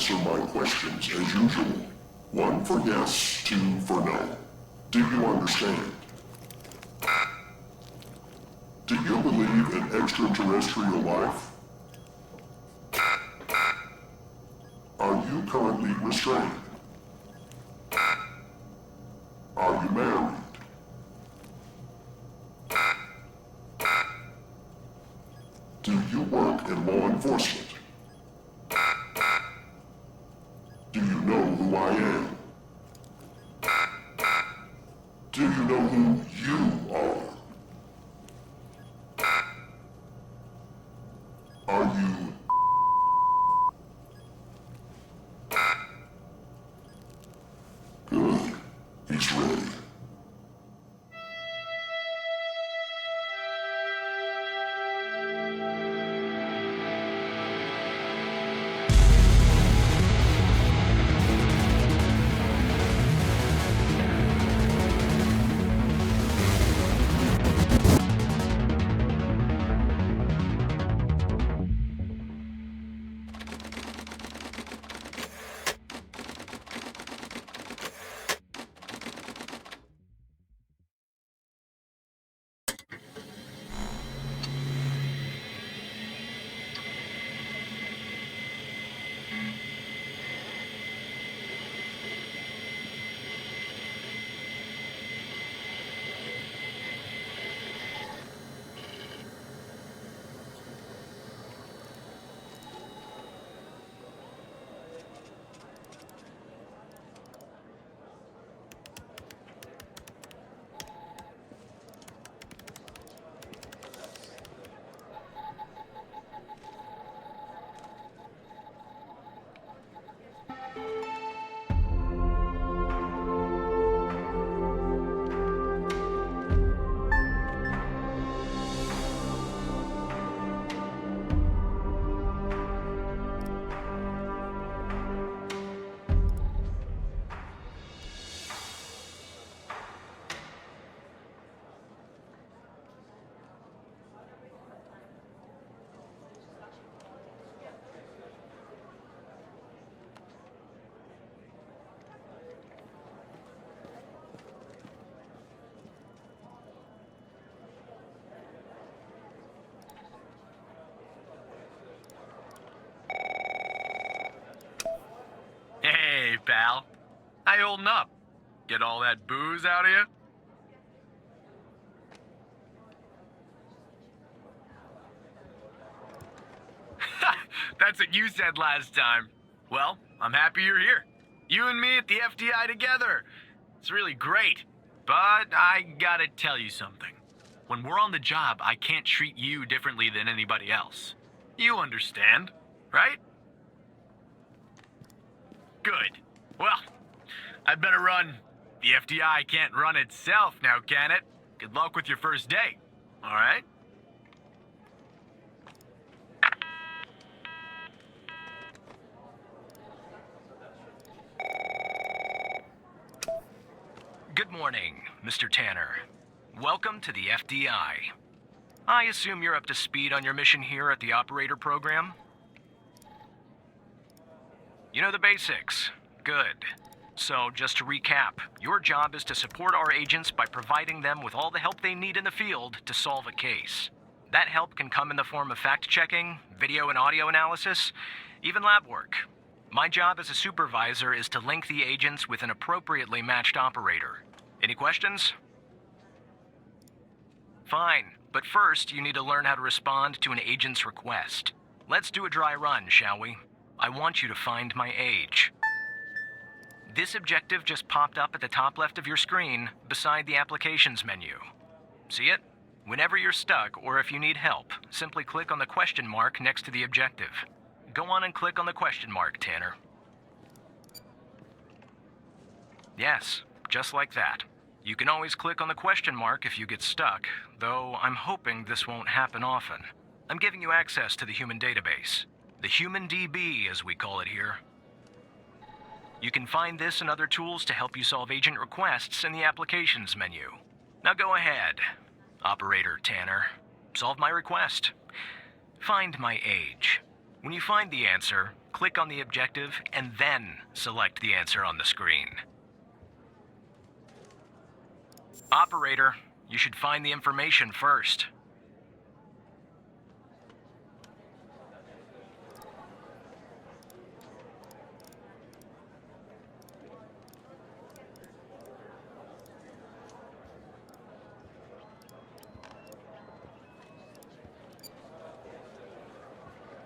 answer my questions as usual. 1 for yes, 2 for no. Do you understand? Do you believe in extraterrestrial life? Are you currently restrained? Are you married? Do you work in law enforcement? Do you know who I am? Do you know who you are? Are you... Good. He's ready. Hey, pal. How you holding up? Get all that booze out of you? That's what you said last time. Well, I'm happy you're here. You and me at the FDI together. It's really great. But I gotta tell you something. When we're on the job, I can't treat you differently than anybody else. You understand, right? Good. Well, I'd better run. The FDI can't run itself now, can it? Good luck with your first day. All right? Good morning, Mr. Tanner. Welcome to the FDI. I assume you're up to speed on your mission here at the operator program? You know the basics. Good. So, just to recap, your job is to support our agents by providing them with all the help they need in the field to solve a case. That help can come in the form of fact-checking, video and audio analysis, even lab work. My job as a supervisor is to link the agents with an appropriately matched operator. Any questions? Fine, but first you need to learn how to respond to an agent's request. Let's do a dry run, shall we? I want you to find my age. This objective just popped up at the top left of your screen, beside the applications menu. See it? Whenever you're stuck, or if you need help, simply click on the question mark next to the objective. Go on and click on the question mark, Tanner. Yes, just like that. You can always click on the question mark if you get stuck, though I'm hoping this won't happen often. I'm giving you access to the human database. The Human DB, as we call it here. You can find this and other tools to help you solve agent requests in the applications menu. Now go ahead, Operator Tanner. Solve my request. Find my age. When you find the answer, click on the objective and then select the answer on the screen. Operator, you should find the information first.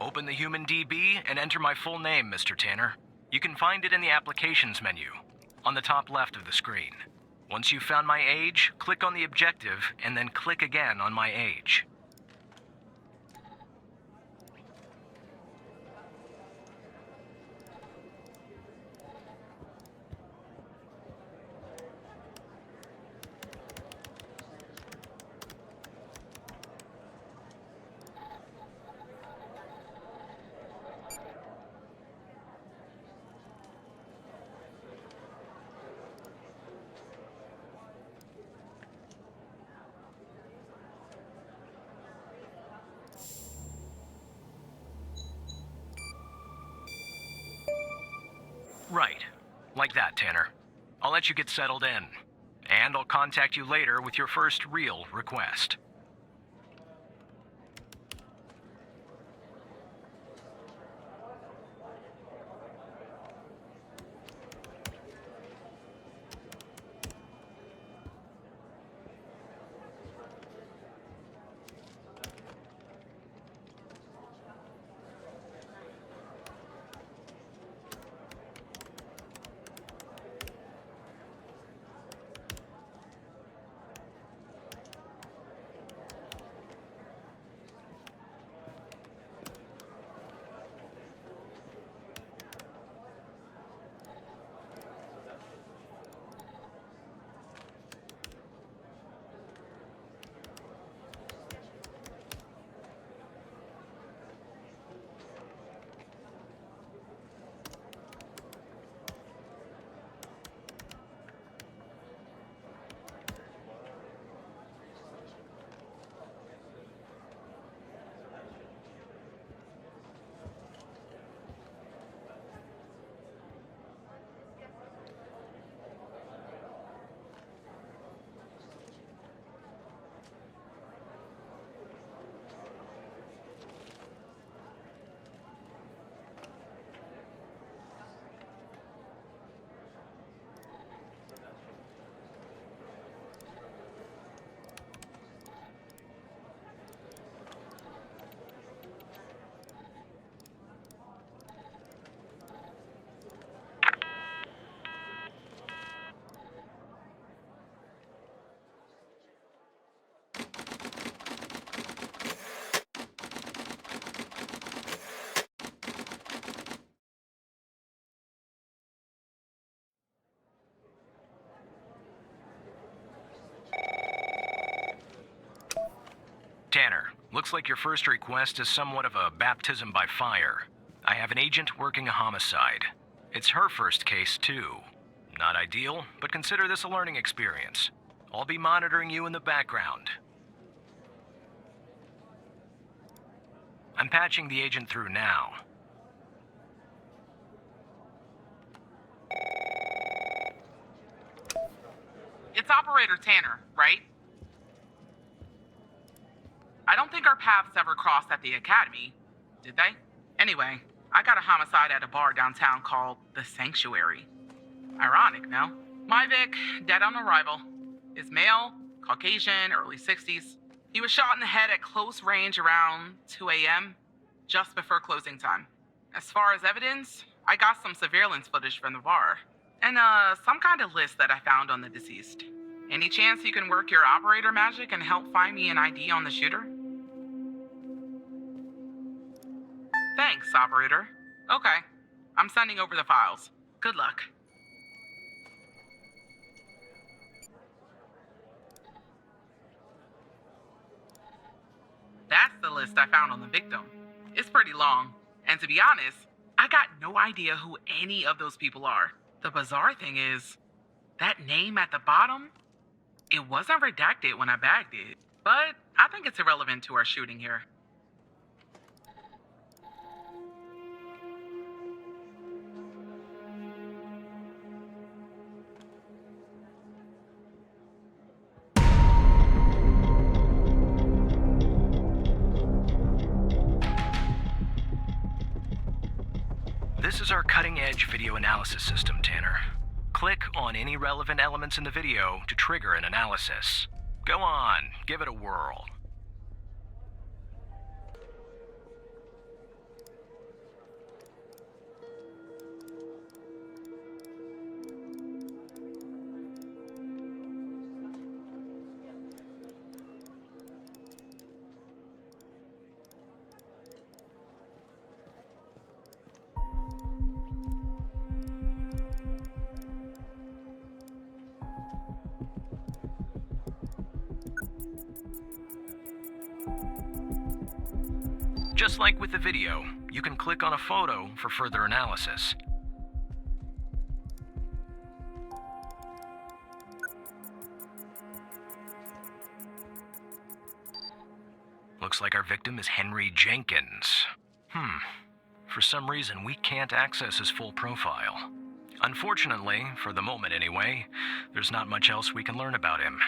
Open the Human DB and enter my full name, Mr. Tanner. You can find it in the Applications menu, on the top left of the screen. Once you've found my age, click on the objective and then click again on my age. Right. Like that, Tanner. I'll let you get settled in. And I'll contact you later with your first real request. Tanner, looks like your first request is somewhat of a baptism by fire. I have an agent working a homicide. It's her first case, too. Not ideal, but consider this a learning experience. I'll be monitoring you in the background. I'm patching the agent through now. It's Operator Tanner, right? I don't think our paths ever crossed at the Academy, did they? Anyway, I got a homicide at a bar downtown called The Sanctuary. Ironic, no? My Vic, dead on arrival, is male, Caucasian, early 60s. He was shot in the head at close range around 2 a.m., just before closing time. As far as evidence, I got some surveillance footage from the bar, and some kind of list that I found on the deceased. Any chance you can work your operator magic and help find me an ID on the shooter? Thanks, operator. Okay, I'm sending over the files. Good luck. That's the list I found on the victim. It's pretty long, and to be honest, I got no idea who any of those people are. The bizarre thing is, that name at the bottom, it wasn't redacted when I bagged it, but I think it's irrelevant to our shooting here. is our cutting-edge video analysis system, Tanner. Click on any relevant elements in the video to trigger an analysis. Go on, give it a whirl. Just like with the video, you can click on a photo for further analysis. Looks like our victim is Henry Jenkins. For some reason, we can't access his full profile. Unfortunately, for the moment anyway, there's not much else we can learn about him.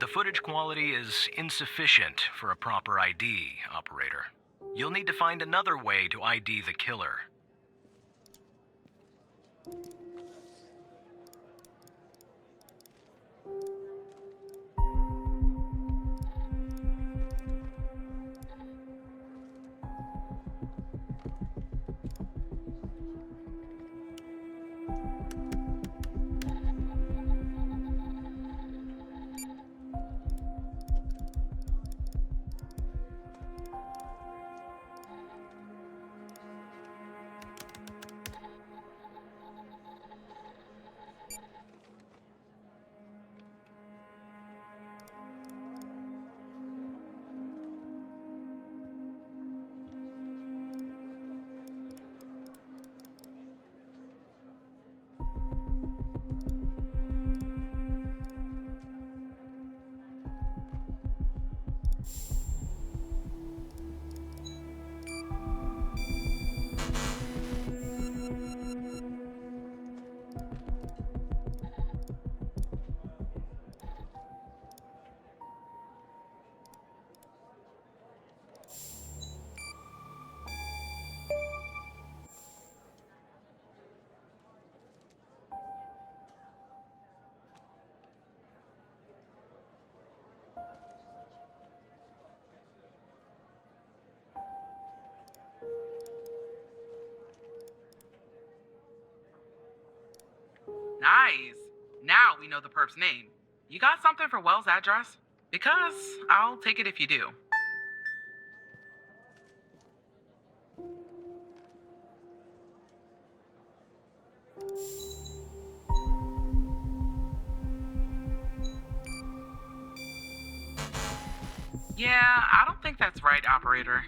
The footage quality is insufficient for a proper ID, operator. You'll need to find another way to ID the killer. Nice. Now we know the perp's name. You got something for Wells' address? Because I'll take it if you do. Yeah, I don't think that's right, operator.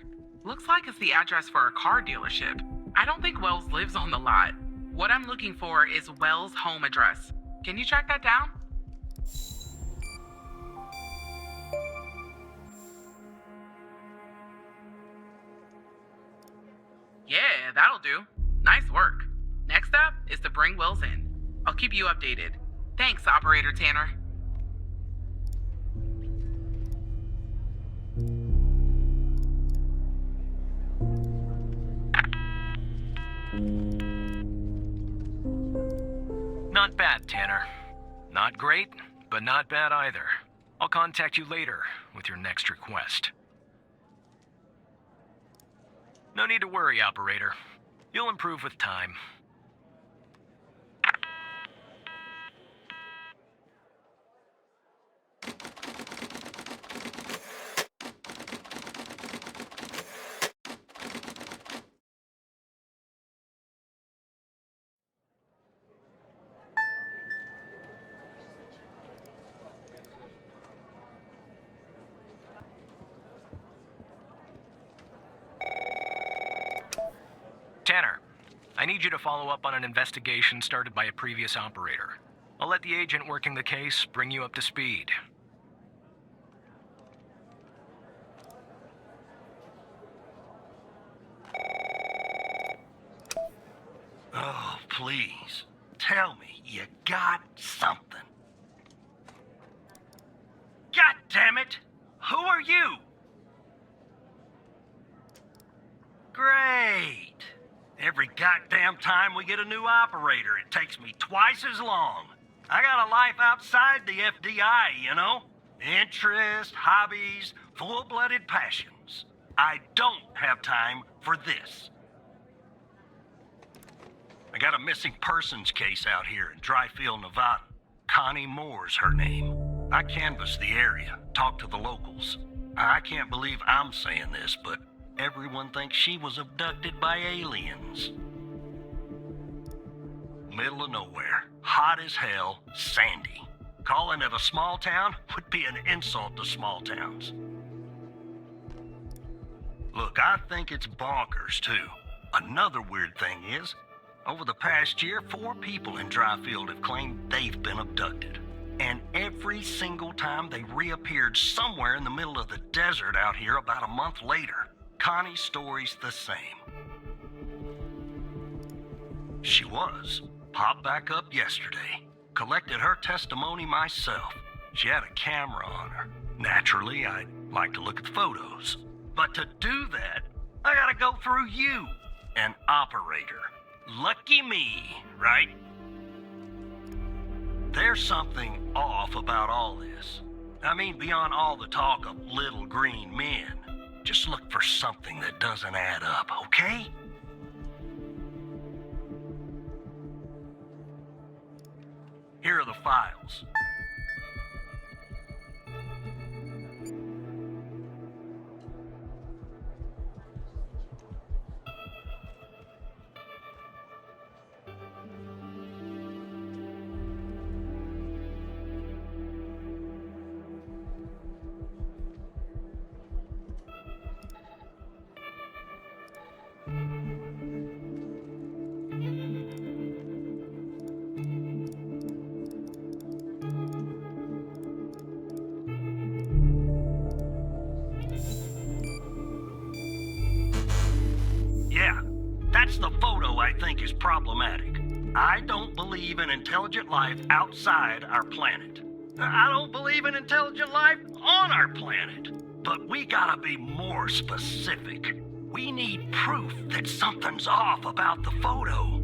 Looks like it's the address for a car dealership. I don't think Wells lives on the lot. What I'm looking for is Wells' home address. Can you track that down? Yeah, that'll do. Nice work. Next up is to bring Wells in. I'll keep you updated. Thanks, Operator Tanner. Not bad, Tanner. Not great, but not bad either. I'll contact you later with your next request. No need to worry, operator. You'll improve with time. Tanner, I need you to follow up on an investigation started by a previous operator. I'll let the agent working the case bring you up to speed. Oh, please. Tell me you got something. God damn it! Who are you? Great. Every goddamn time we get a new operator, it takes me twice as long. I got a life outside the FDI, you know? Interests, hobbies, full-blooded passions. I don't have time for this. I got a missing persons case out here in Dryfield, Nevada. Connie Moore's her name. I canvassed the area, talked to the locals. I can't believe I'm saying this, but everyone thinks she was abducted by aliens. Middle of nowhere, hot as hell, sandy. Calling it a small town would be an insult to small towns. Look, I think it's bonkers, too. Another weird thing is, over the past year, 4 people in Dryfield have claimed they've been abducted. And every single time they reappeared somewhere in the middle of the desert out here about a month later. Connie's story's the same. She was. Popped back up yesterday. Collected her testimony myself. She had a camera on her. Naturally, I'd like to look at the photos. But to do that, I gotta go through you, an operator. Lucky me, right? There's something off about all this. I mean, beyond all the talk of little green men. Just look for something that doesn't add up, okay? Here are the files. Yeah, that's the photo I think is problematic. I don't believe in intelligent life outside our planet. I don't believe in intelligent life on our planet. But we gotta be more specific. We need proof that something's off about the photo.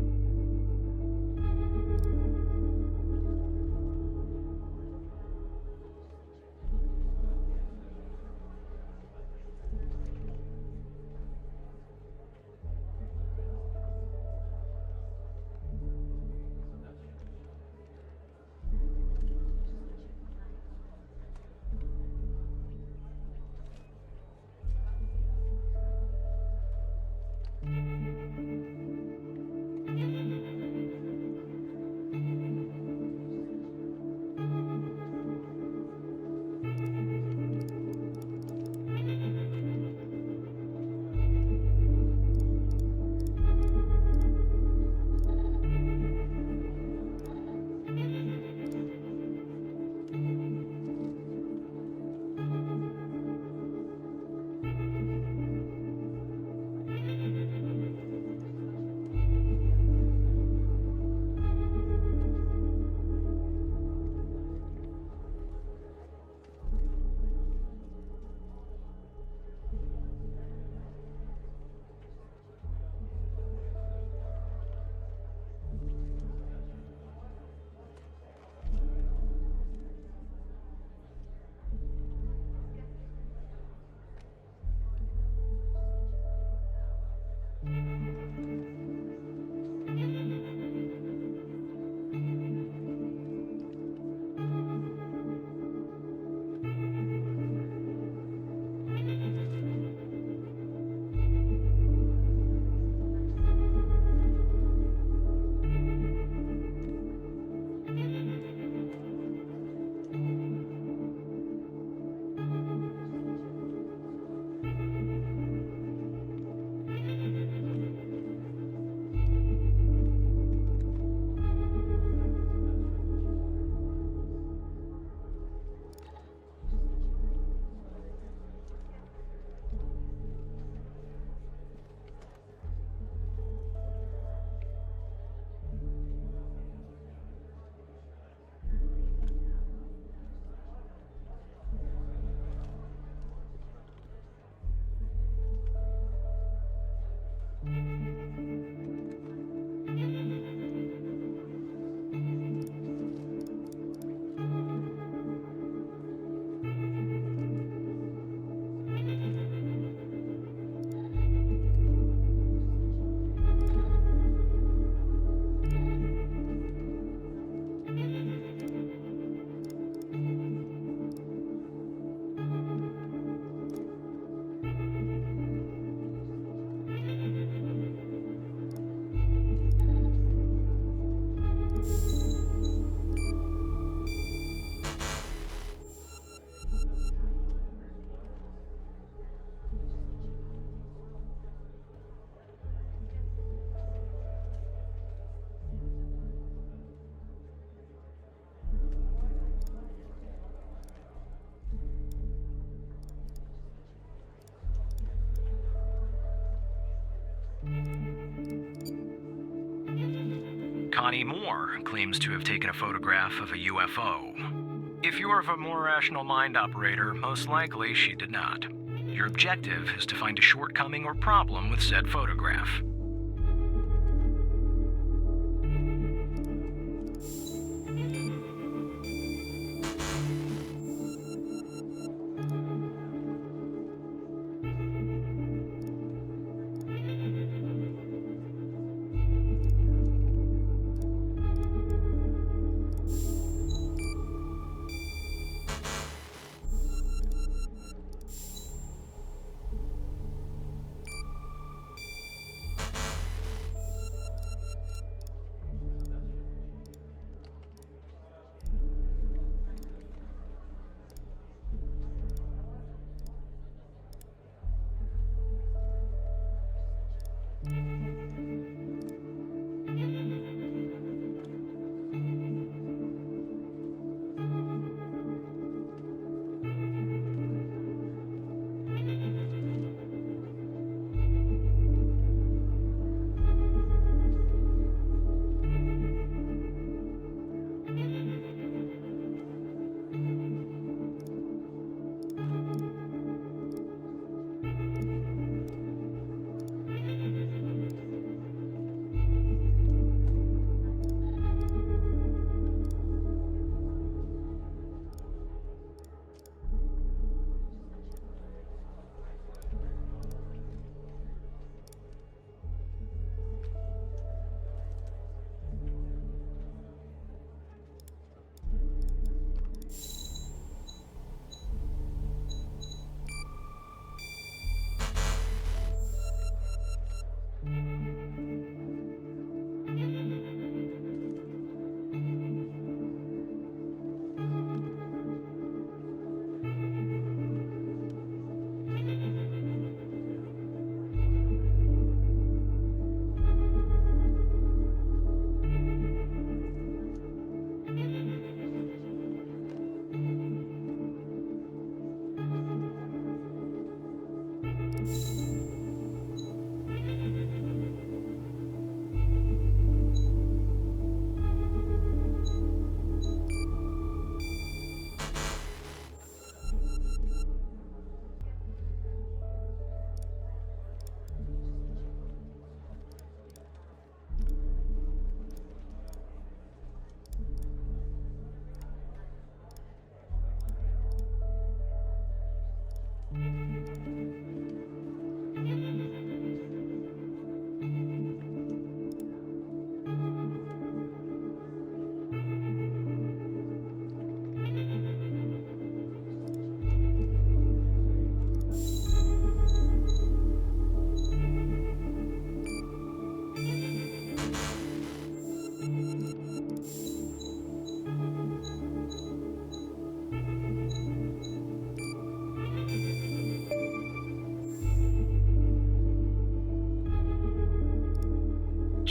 Connie Moore claims to have taken a photograph of a UFO. If you're of a more rational mind, operator, most likely she did not. Your objective is to find a shortcoming or problem with said photograph.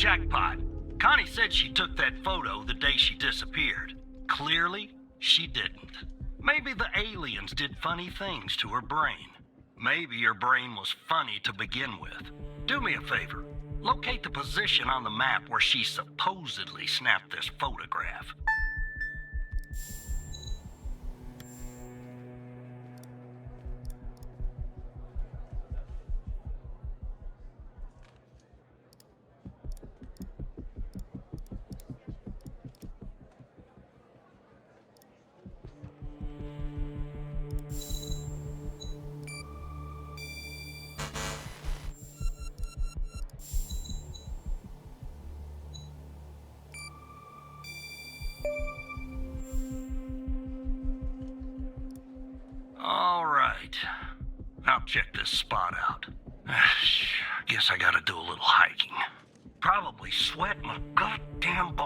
Jackpot. Connie said she took that photo the day she disappeared. Clearly, she didn't. Maybe the aliens did funny things to her brain. Maybe her brain was funny to begin with. Do me a favor. Locate the position on the map where she supposedly snapped this photograph. check this spot out. Guess I gotta do a little hiking. Probably sweat my goddamn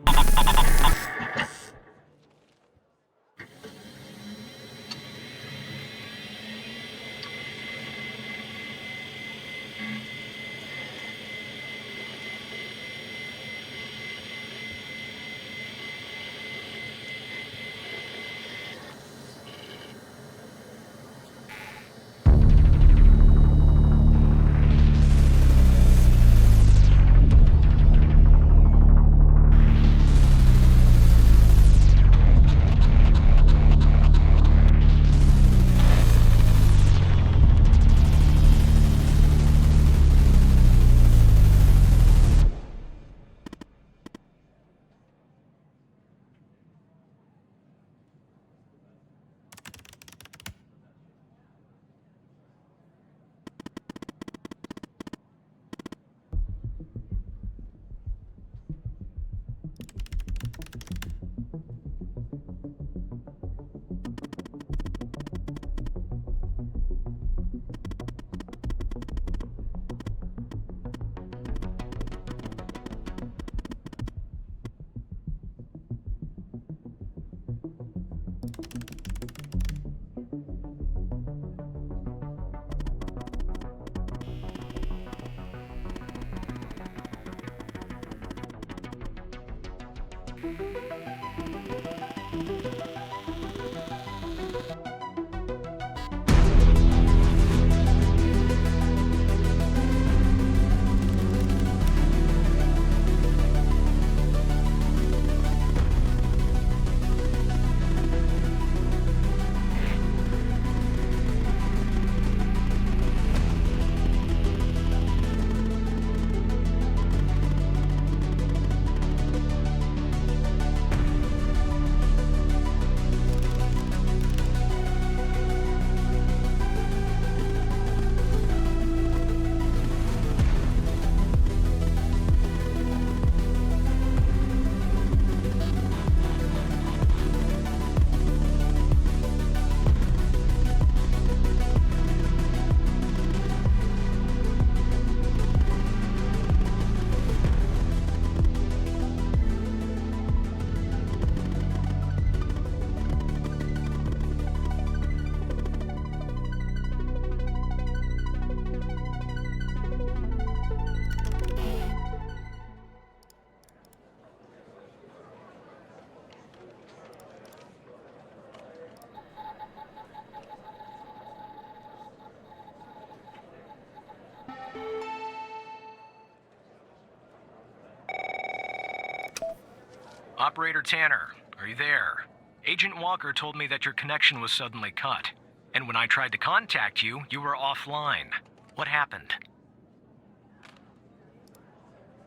Operator Tanner, are you there? Agent Walker told me that your connection was suddenly cut. And when I tried to contact you, you were offline. What happened?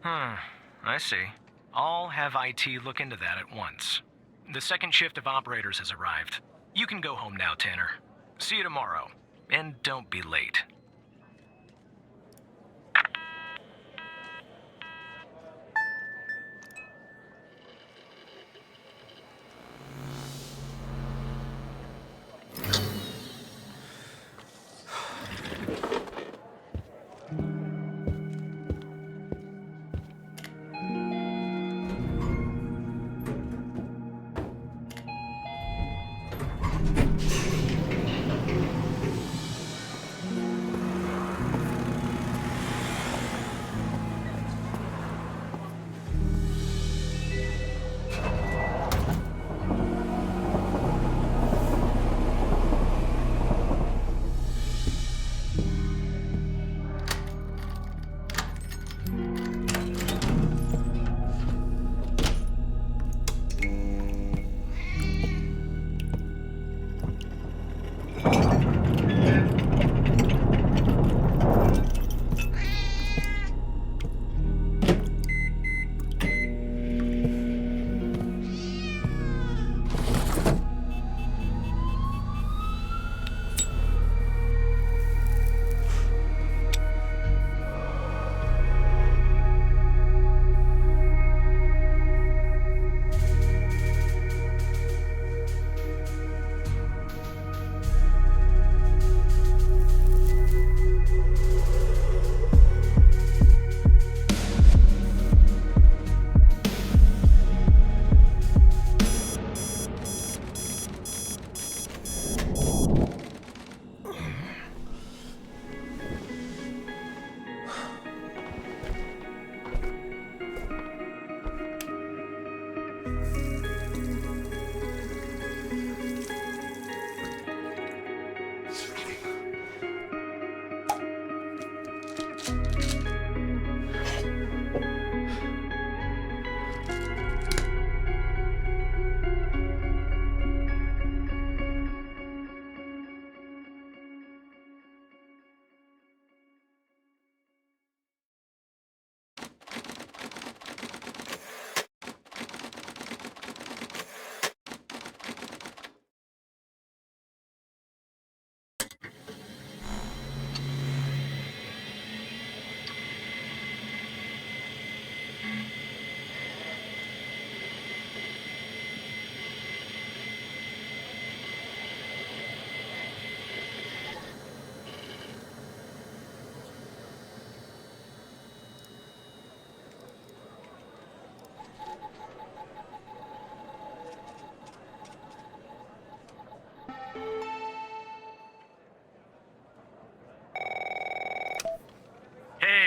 I see. I'll have IT look into that at once. The second shift of operators has arrived. You can go home now, Tanner. See you tomorrow. And don't be late.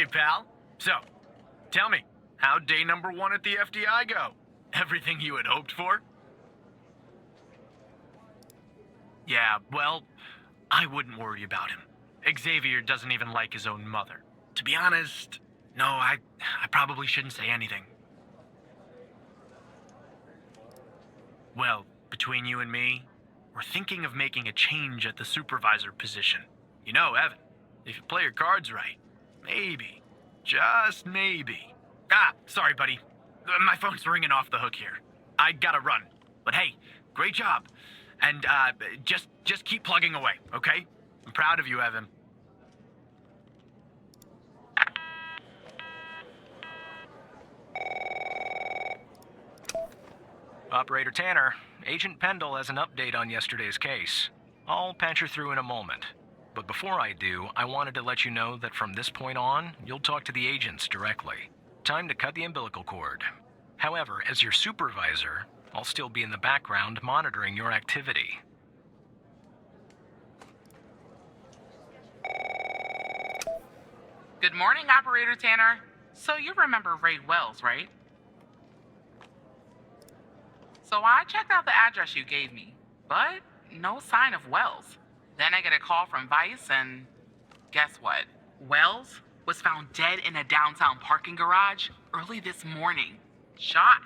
Hey, pal. So, tell me, how'd day number 1 at the FDI go? Everything you had hoped for? Yeah, well, I wouldn't worry about him. Xavier doesn't even like his own mother. To be honest, no, I probably shouldn't say anything. Well, between you and me, we're thinking of making a change at the supervisor position. You know, Evan, if you play your cards right, maybe, just maybe. Ah, sorry, buddy. My phone's ringing off the hook here. I gotta run. But hey, great job. And, just keep plugging away, okay? I'm proud of you, Evan. Operator Tanner, Agent Pendle has an update on yesterday's case. I'll patch her through in a moment. But before I do, I wanted to let you know that from this point on, you'll talk to the agents directly. Time to cut the umbilical cord. However, as your supervisor, I'll still be in the background monitoring your activity. Good morning, Operator Tanner. So you remember Ray Wells, right? So I checked out the address you gave me, but no sign of Wells. Then I get a call from Vice, and guess what? Wells was found dead in a downtown parking garage early this morning. Shot.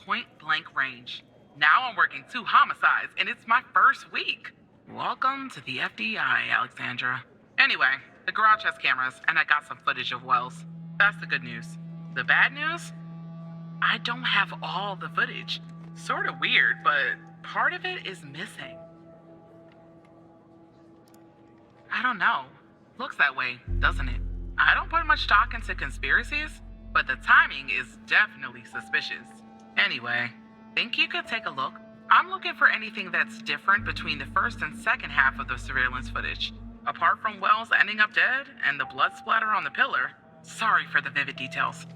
Point blank range. Now I'm working 2 homicides, and it's my first week. Welcome to the FDI, Alexandra. Anyway, the garage has cameras, and I got some footage of Wells. That's the good news. The bad news? I don't have all the footage. Sort of weird, but part of it is missing. I don't know. Looks that way, doesn't it? I don't put much stock into conspiracies, but the timing is definitely suspicious. Anyway, think you could take a look? I'm looking for anything that's different between the first and second half of the surveillance footage. Apart from Wells ending up dead and the blood splatter on the pillar, sorry for the vivid details.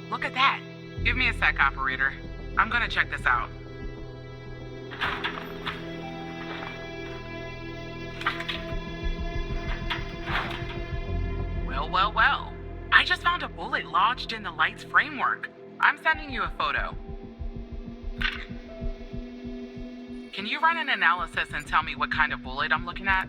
Look at that. Give me a sec, operator. I'm gonna check this out. Well. I just found a bullet lodged in the light's framework. I'm sending you a photo. Can you run an analysis and tell me what kind of bullet I'm looking at?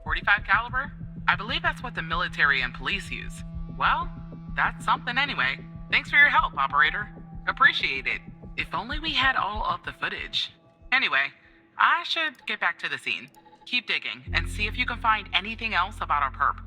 .45 caliber? I believe that's what the military and police use. Well, that's something anyway. Thanks for your help, operator. Appreciate it. If only we had all of the footage. Anyway, I should get back to the scene. Keep digging and see if you can find anything else about our perp.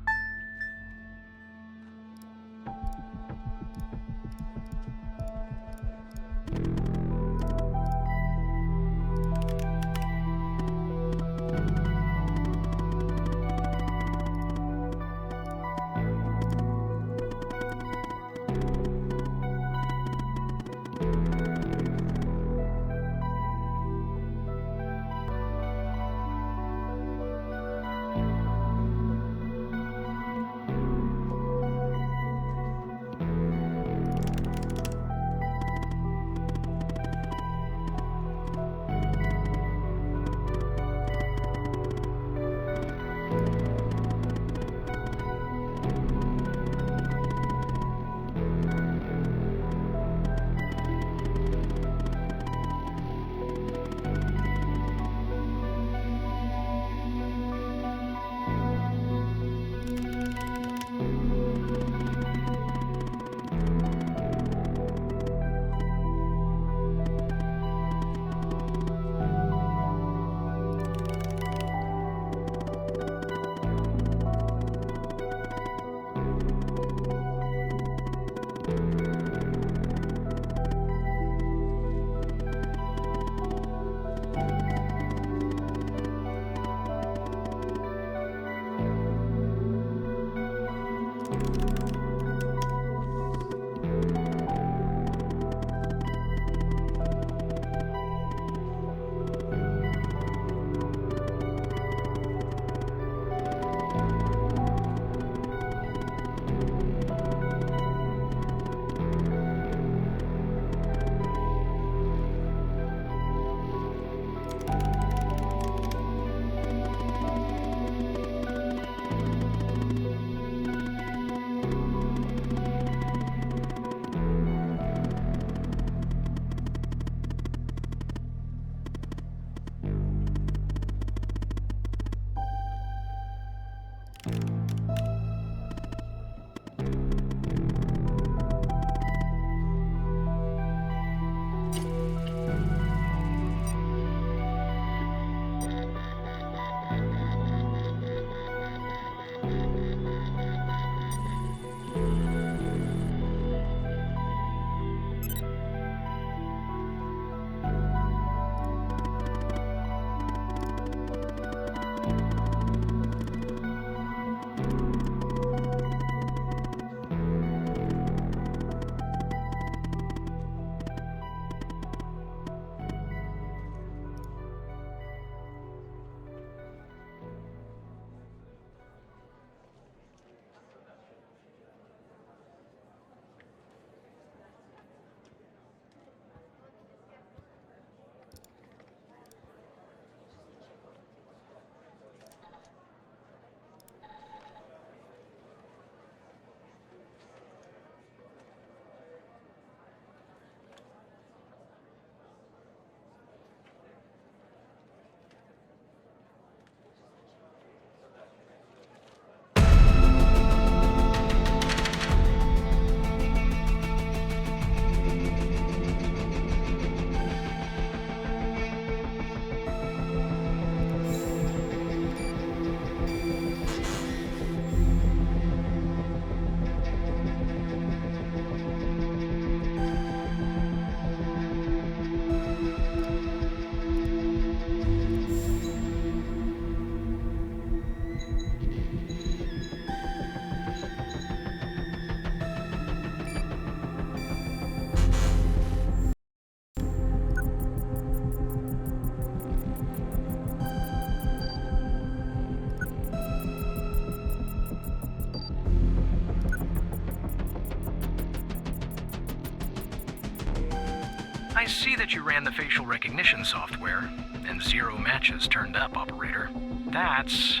I see that you ran the facial recognition software, and 0 matches turned up, Operator. That's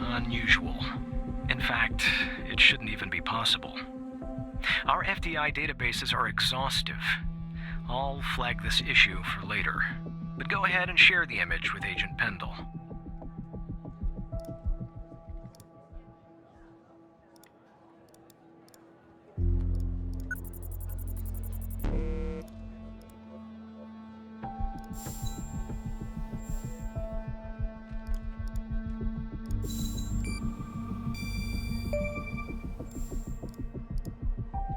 unusual. In fact, it shouldn't even be possible. Our FDI databases are exhaustive. I'll flag this issue for later, but go ahead and share the image with Agent Pendle.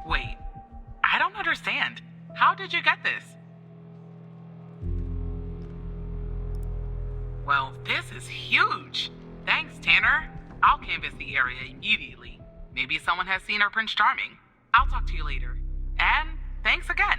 Wait, I don't understand. How did you get this? Well, this is huge. Thanks, Tanner. I'll canvass the area immediately. Maybe someone has seen our Prince Charming. I'll talk to you later. And thanks again.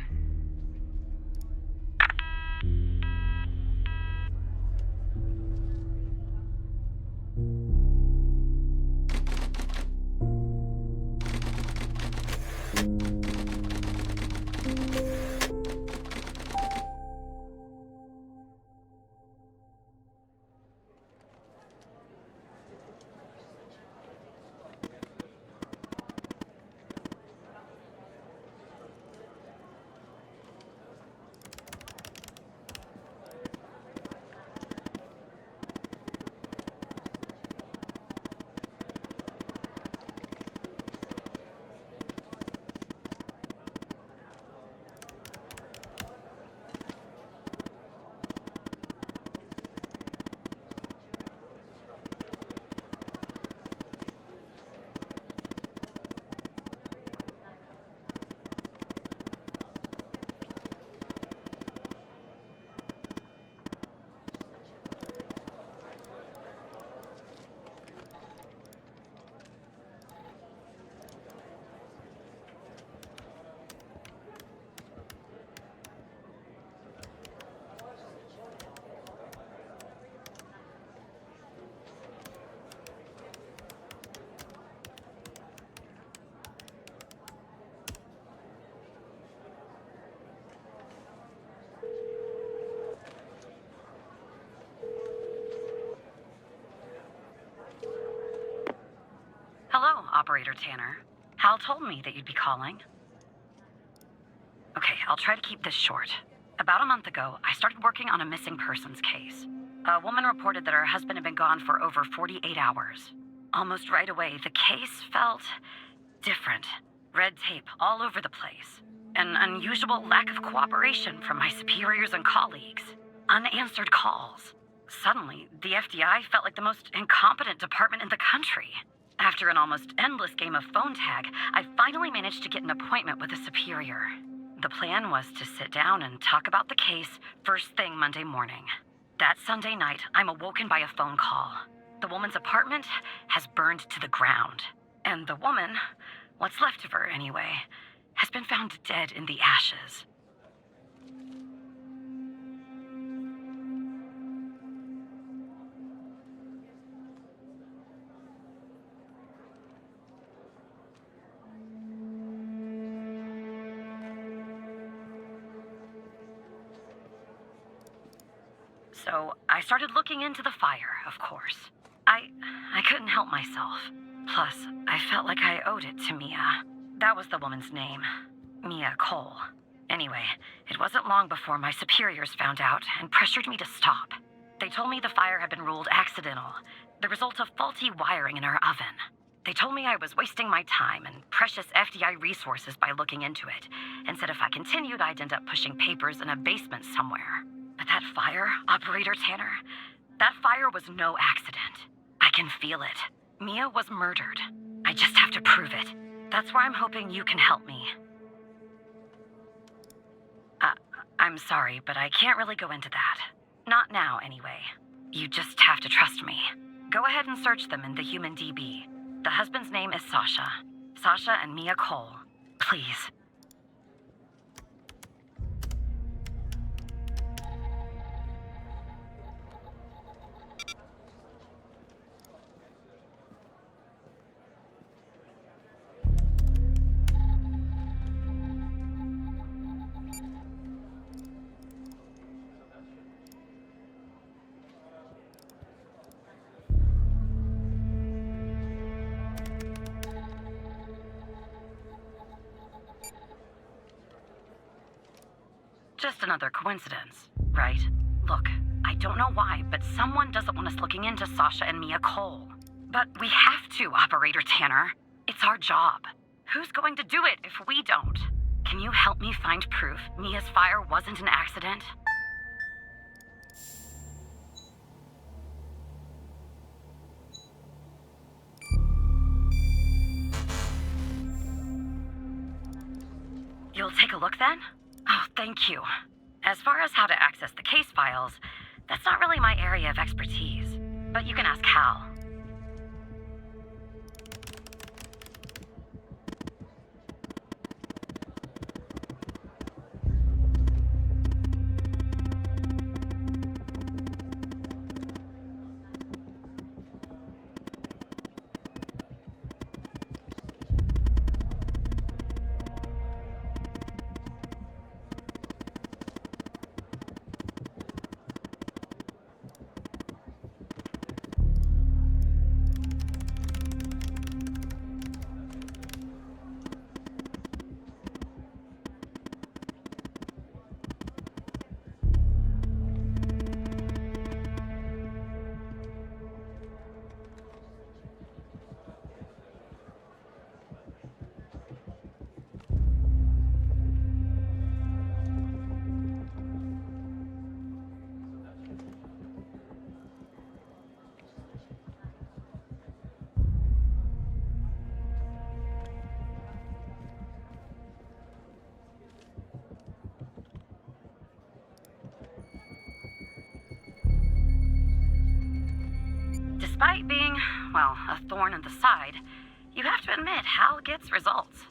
Hello, Operator Tanner. Hal told me that you'd be calling. Okay, I'll try to keep this short. About a month ago, I started working on a missing persons case. A woman reported that her husband had been gone for over 48 hours. Almost right away, the case felt different. Red tape all over the place. An unusual lack of cooperation from my superiors and colleagues. Unanswered calls. Suddenly, the FDI felt like the most incompetent department in the country. After an almost endless game of phone tag, I finally managed to get an appointment with a superior. The plan was to sit down and talk about the case first thing Monday morning. That Sunday night, I'm awoken by a phone call. The woman's apartment has burned to the ground. And the woman, what's left of her anyway, has been found dead in the ashes. So I started looking into the fire, of course. I couldn't help myself. Plus, I felt like I owed it to Mia. That was the woman's name. Mia Cole. Anyway, it wasn't long before my superiors found out and pressured me to stop. They told me the fire had been ruled accidental, the result of faulty wiring in our oven. They told me I was wasting my time and precious FDI resources by looking into it, and said if I continued, I'd end up pushing papers in a basement somewhere. But that fire, Operator Tanner, that fire was no accident. I can feel it. Mia was murdered. I just have to prove it. That's where I'm hoping you can help me. I'm sorry, but I can't really go into that. Not now, anyway. You just have to trust me. Go ahead and search them in the Human DB. The husband's name is Sasha. Sasha and Mia Cole. Please. just another coincidence, right? Look, I don't know why, but someone doesn't want us looking into Sasha and Mia Cole. But we have to, Operator Tanner. It's our job. Who's going to do it if we don't? Can you help me find proof Mia's fire wasn't an accident? You'll take a look then? Oh, thank you. As far as how to access the case files, that's not really my area of expertise. But you can ask Hal. Despite being, well, a thorn in the side, you have to admit Hal gets results.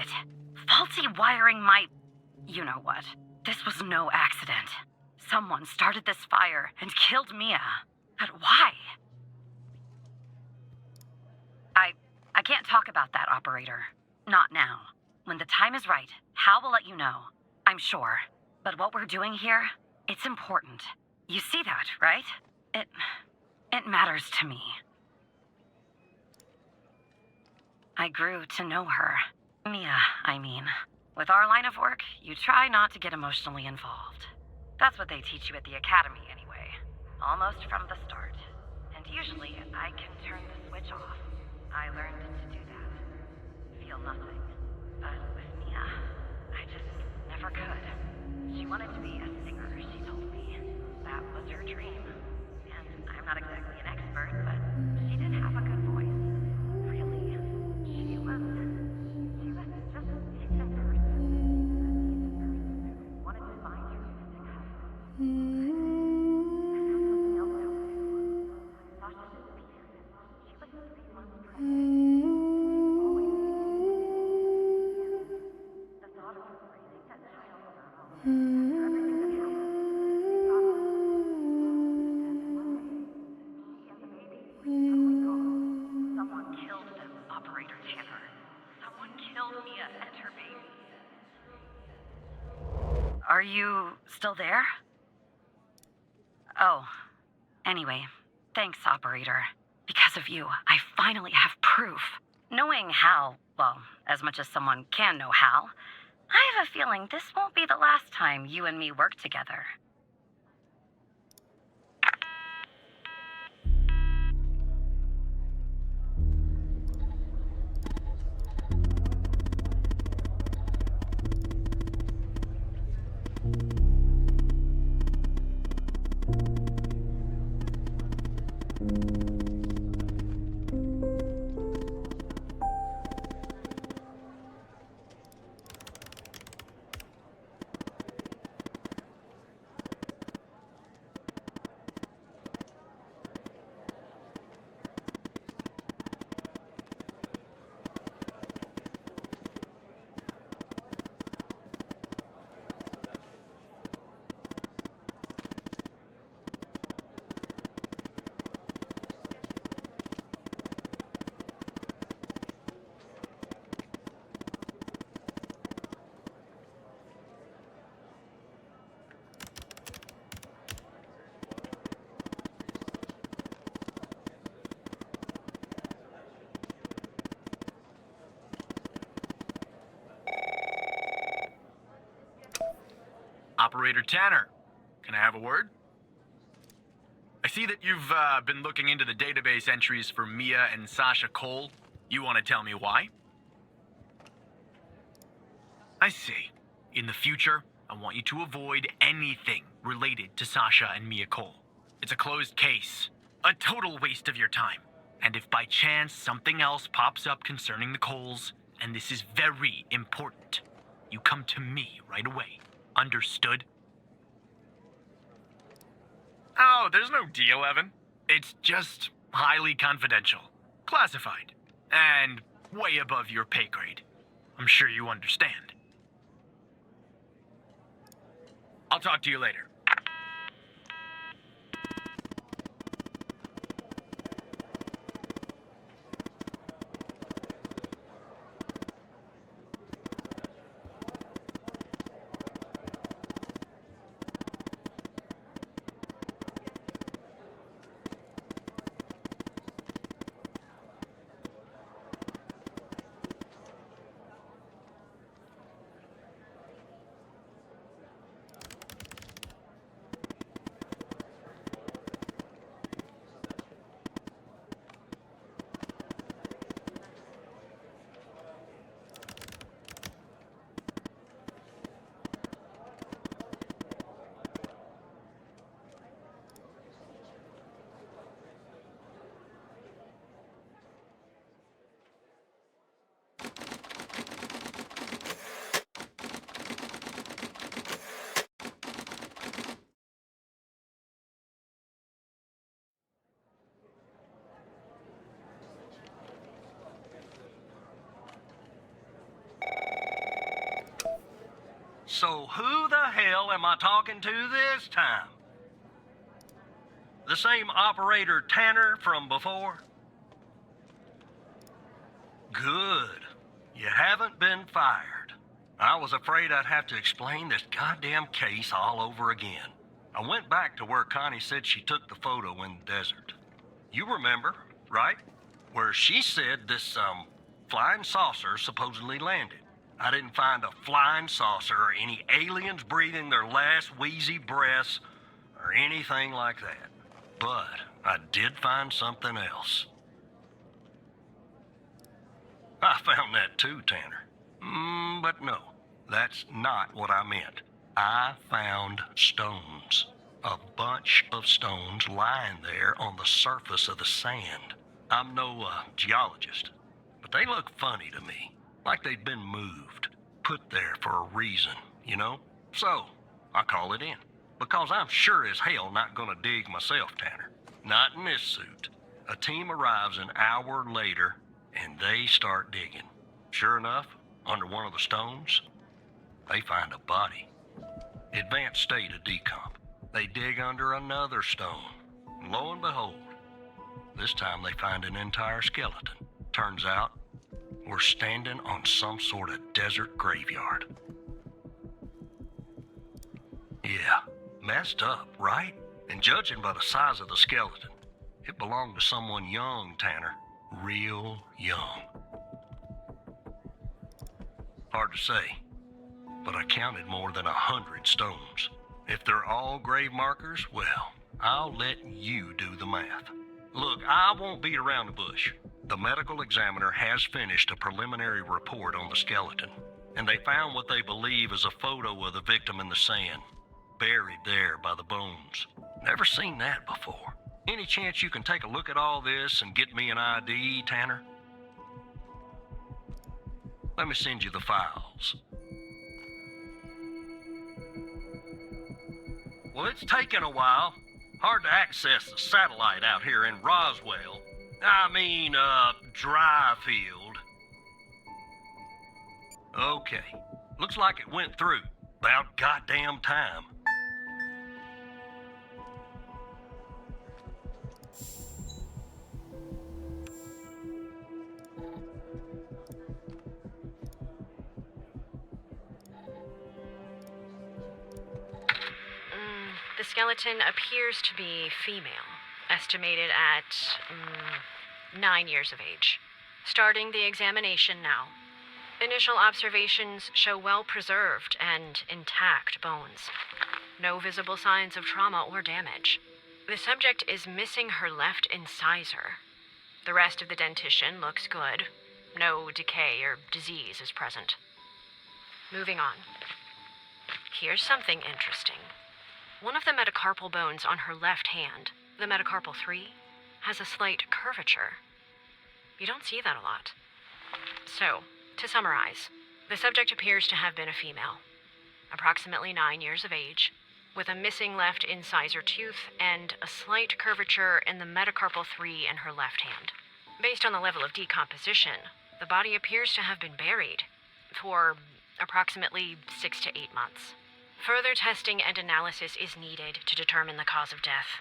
it. Faulty wiring my... you know what. This was no accident. Someone started this fire and killed Mia. But why? I can't talk about that, Operator. Not now. When the time is right, Hal will let you know. I'm sure. But what we're doing here, it's important. You see that, right? It matters to me. I grew to know her. Mia, I mean. With our line of work, you try not to get emotionally involved. That's what they teach you at the academy, anyway. Almost from the start. And usually, I can turn the switch off. I learned to do that. Feel nothing. But with Mia, I just never could. She wanted to be a singer, she told me. That was her dream. And I'm not exactly an expert, but she did have a good voice. Really. She was just a decent person. Wanted to find her music husband. Something else too. Sasha disappeared. She was 3 months pregnant. The thought of her raising that child on her own, after everything that happened, thought of her. And one day, she and the baby were suddenly gone. Someone killed them, Operator Tanner. Someone killed Mia and her baby. Are you still there? Oh, anyway, thanks, Operator. Because of you, I finally have proof. Knowing Hal, well, as much as someone can know Hal, I have a feeling this won't be the last time you and me work together. Operator Tanner, can I have a word? I see that you've been looking into the database entries for Mia and Sasha Cole. You want to tell me why? I see. In the future, I want you to avoid anything related to Sasha and Mia Cole. It's a closed case. A total waste of your time. And if by chance something else pops up concerning the Coles, and this is very important, you come to me right away. Understood? Oh, there's no deal, Evan. It's just highly confidential, classified, and way above your pay grade. I'm sure you understand. I'll talk to you later. So who the hell am I talking to this time? The same operator Tanner from before? Good. You haven't been fired. I was afraid I'd have to explain this goddamn case all over again. I went back to where Connie said she took the photo in the desert. You remember, right? Where she said this, flying saucer supposedly landed. I didn't find a flying saucer or any aliens breathing their last wheezy breaths or anything like that. But I did find something else. I found that too, Tanner. But no, that's not what I meant. I found stones. A bunch of stones lying there on the surface of the sand. I'm no geologist, but they look funny to me. Like they'd been moved, put there for a reason, you know? So, I call it in. Because I'm sure as hell not gonna dig myself, Tanner. Not in this suit. A team arrives an hour later, and they start digging. Sure enough, under one of the stones, they find a body. Advanced state of decomp. They dig under another stone. And lo and behold, this time they find an entire skeleton. Turns out, we're standing on some sort of desert graveyard. Yeah, messed up, right? And judging by the size of the skeleton, it belonged to someone young, Tanner. Real young. Hard to say, but I counted more than 100 stones. If they're all grave markers, well, I'll let you do the math. Look, I won't beat around the bush. The medical examiner has finished a preliminary report on the skeleton, and they found what they believe is a photo of the victim in the sand, buried there by the bones. Never seen that before. Any chance you can take a look at all this and get me an ID, Tanner? Let me send you the files. Well, it's taken a while. Hard to access the satellite out here in Roswell. Dryfield. Okay. Looks like it went through. About goddamn time. The skeleton appears to be female, estimated at 9 years of age. Starting the examination now. Initial observations show well-preserved and intact bones. No visible signs of trauma or damage. The subject is missing her left incisor. The rest of the dentition looks good. No decay or disease is present. Moving on. Here's something interesting. One of the metacarpal bones on her left hand, the metacarpal 3, has a slight curvature. You don't see that a lot. So, to summarize, the subject appears to have been a female, approximately 9 years of age, with a missing left incisor tooth and a slight curvature in the metacarpal 3 in her left hand. Based on the level of decomposition, the body appears to have been buried for approximately 6 to 8 months. Further testing and analysis is needed to determine the cause of death.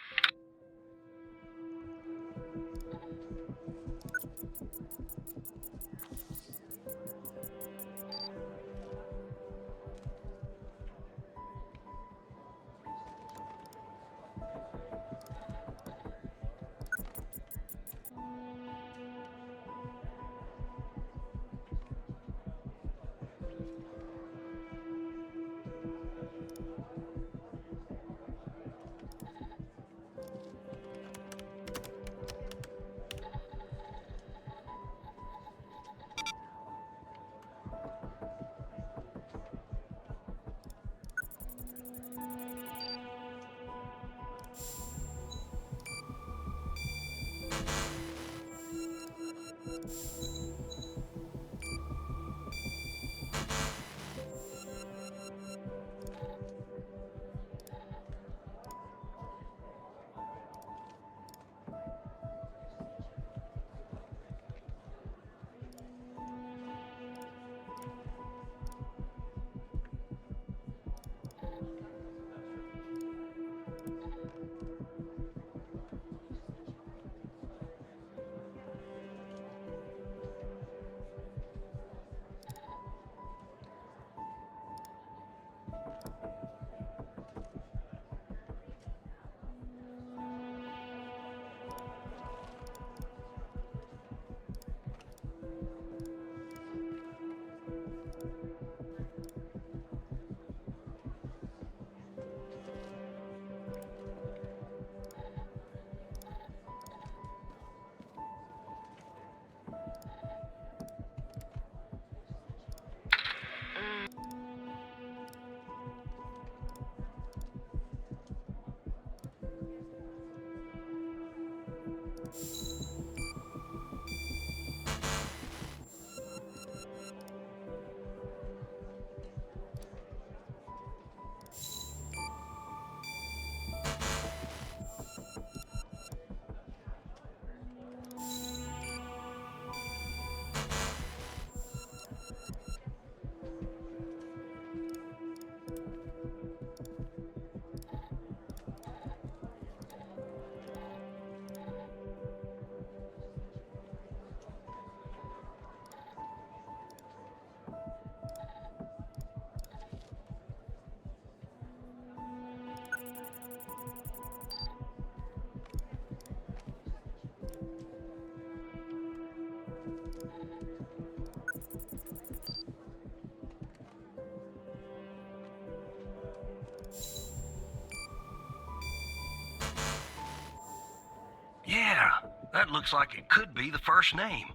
That looks like it could be the first name.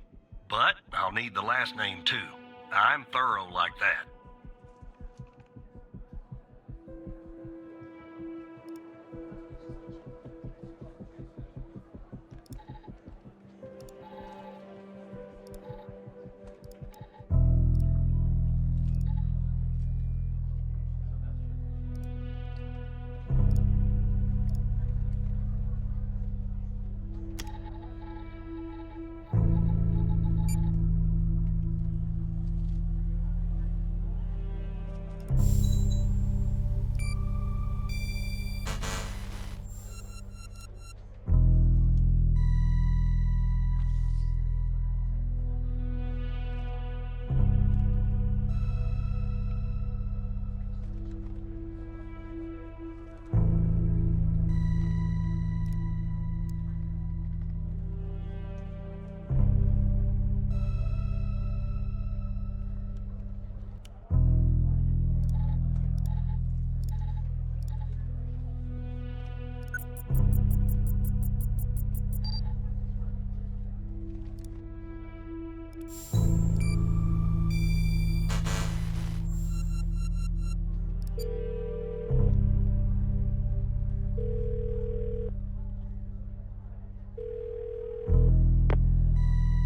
But I'll need the last name too. I'm thorough like that.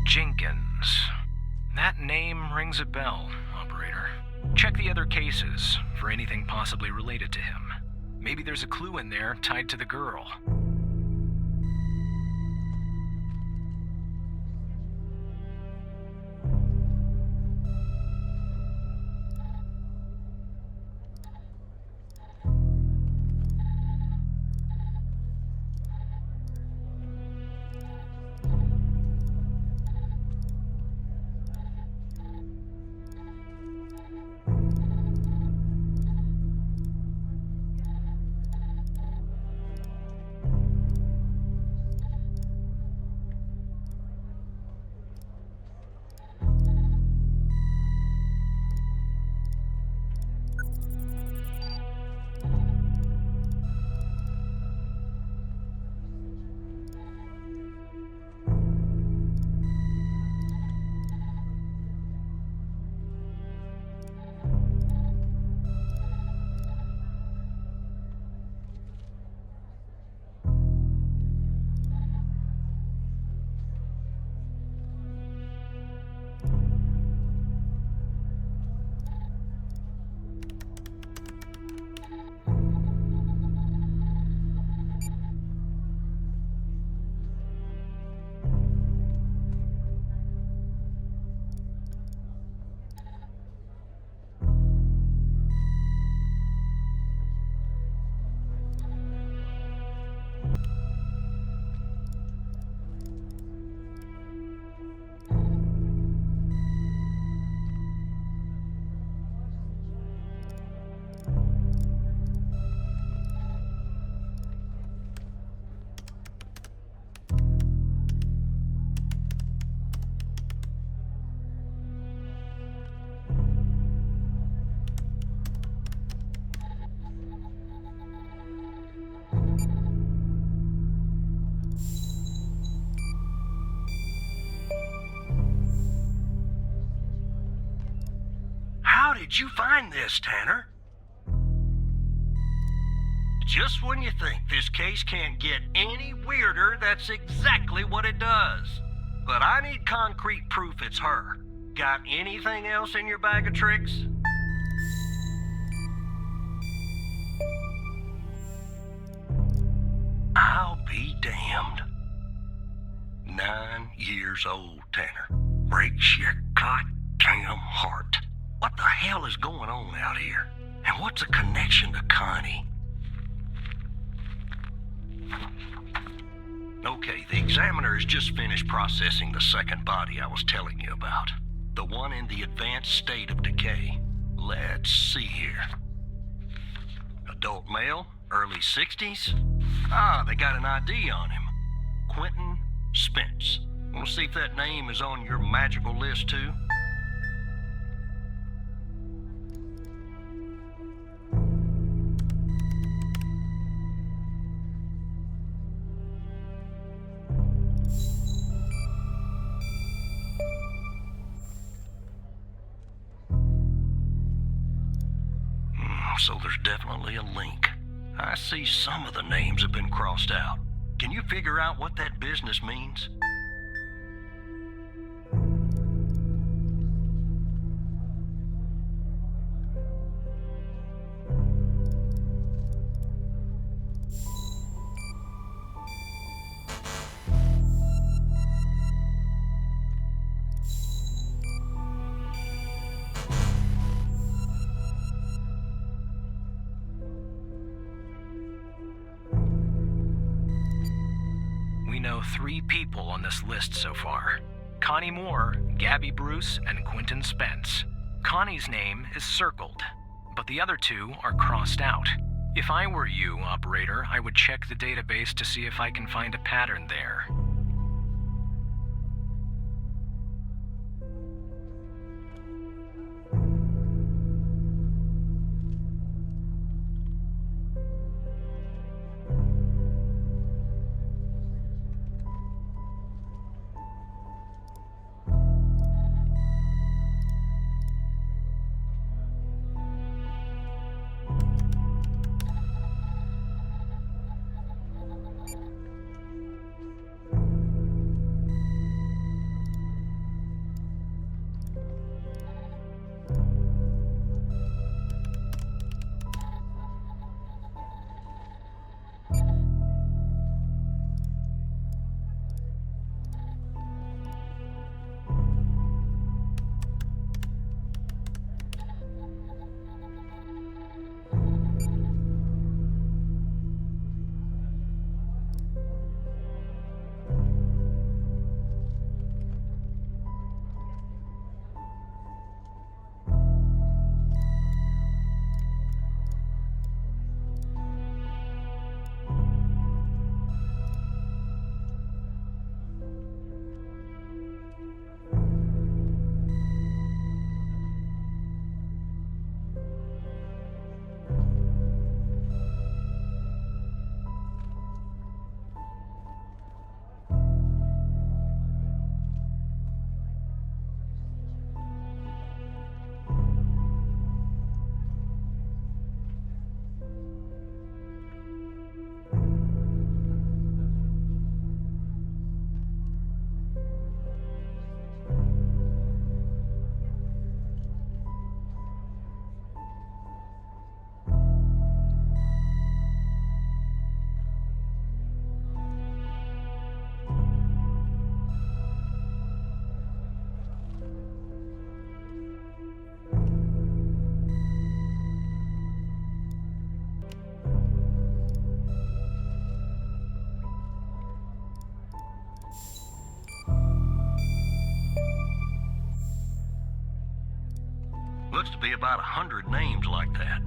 Jenkins. That name rings a bell, operator. Check the other cases for anything possibly related to him. Maybe there's a clue in there tied to the girl. How did you find this, Tanner? Just when you think this case can't get any weirder, that's exactly what it does. But I need concrete proof it's her. Got anything else in your bag of tricks? I'll be damned. 9 years old, Tanner. Breaks your goddamn heart. What the hell is going on out here? And what's a connection to Connie? Okay, the examiner has just finished processing the second body I was telling you about. The one in the advanced state of decay. Let's see here. Adult male, early 60s. Ah, they got an ID on him. Quentin Spence. Want to see if that name is on your magical list too? so there's definitely a link. I see some of the names have been crossed out. Can you figure out what that business means? We know 3 people on this list so far. Connie Moore, Gabby Bruce, and Quentin Spence. Connie's name is circled, but the other 2 are crossed out. If I were you, operator, I would check the database to see if I can find a pattern there. Looks to be about 100 names like that.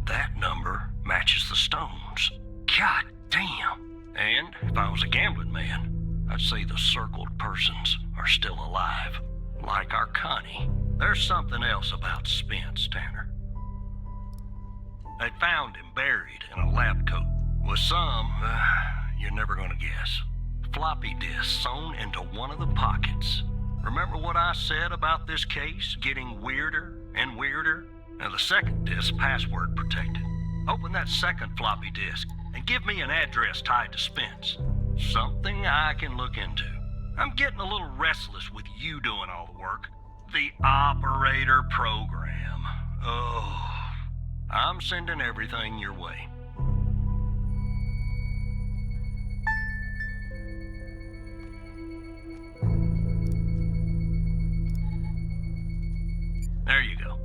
That number matches the stones. God damn. And if I was a gambling man, I'd say the circled persons are still alive. Like our Connie. There's something else about Spence, Tanner. They found him buried in a lab coat with some, you're never gonna guess, floppy disk sewn into one of the pockets. Remember what I said about this case getting weirder and weirder? Now the second disk password protected. Open that second floppy disk and give me an address tied to Spence. Something I can look into. I'm getting a little restless with you doing all the work. The operator program. Oh, I'm sending everything your way. There you go.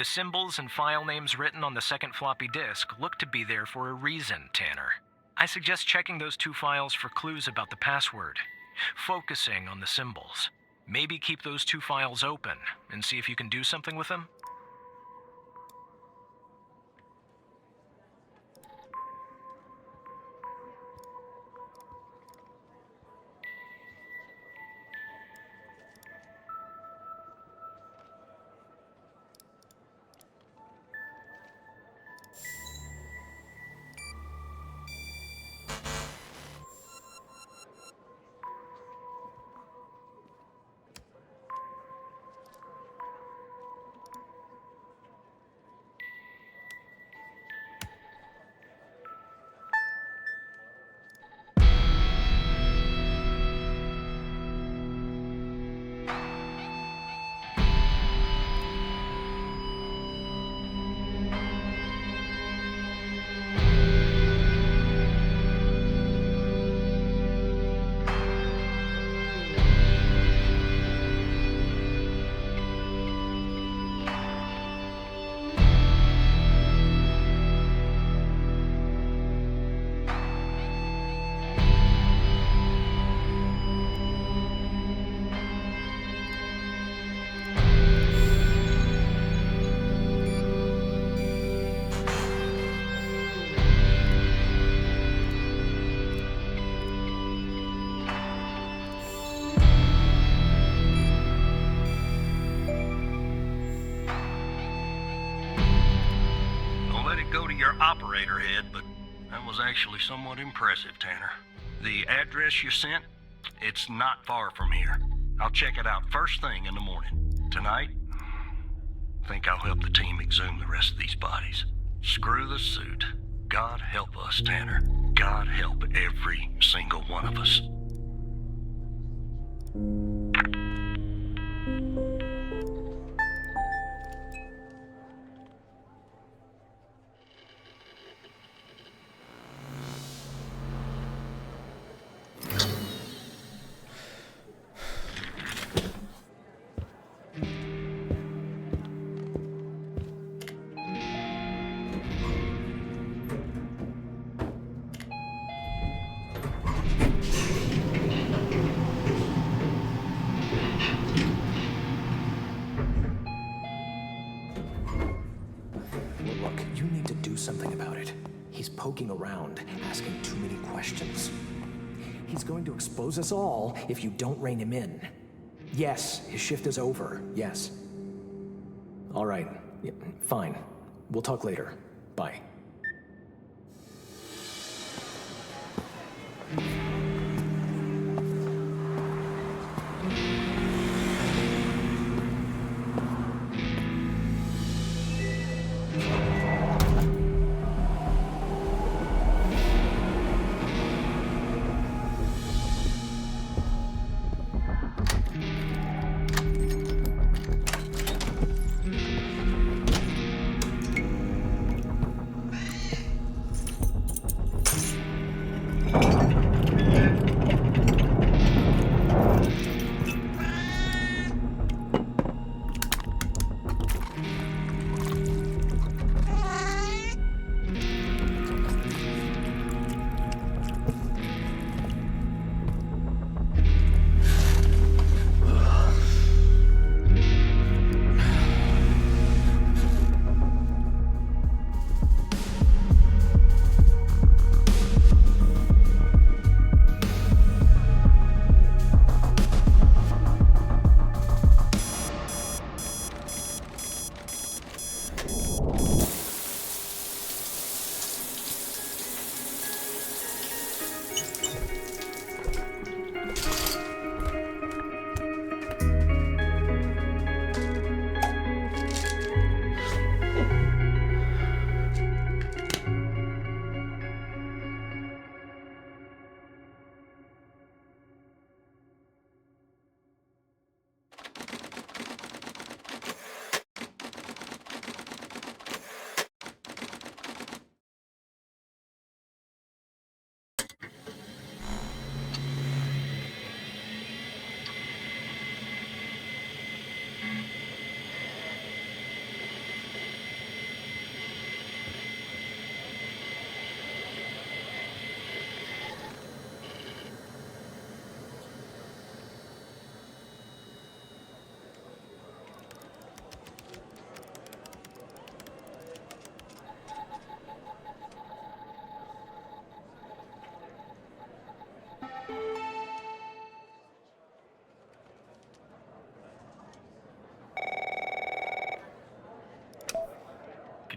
The symbols and file names written on the second floppy disk look to be there for a reason, Tanner. I suggest checking those 2 files for clues about the password, focusing on the symbols. Maybe keep those 2 files open and see if you can do something with them. Go to your operator head, but that was actually somewhat impressive, Tanner. The address you sent, it's not far from here. I'll check it out first thing in the morning. Tonight, I think I'll help the team exhume the rest of these bodies. Screw the suit. God help us, Tanner. God help every single one of us. Look, you need to do something about it. He's poking around, asking too many questions. He's going to expose us all if you don't rein him in. Yes, his shift is over. Yes. All right. Yeah, fine. We'll talk later. Bye.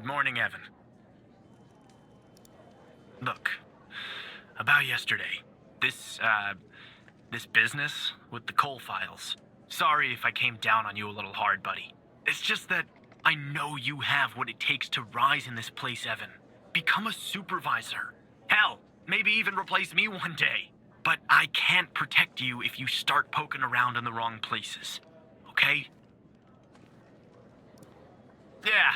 Good morning, Evan. Look, about yesterday, this business with the Cole files. Sorry if I came down on you a little hard, buddy. It's just that I know you have what it takes to rise in this place, Evan. Become a supervisor. Hell, maybe even replace me one day. But I can't protect you if you start poking around in the wrong places. Okay? Yeah.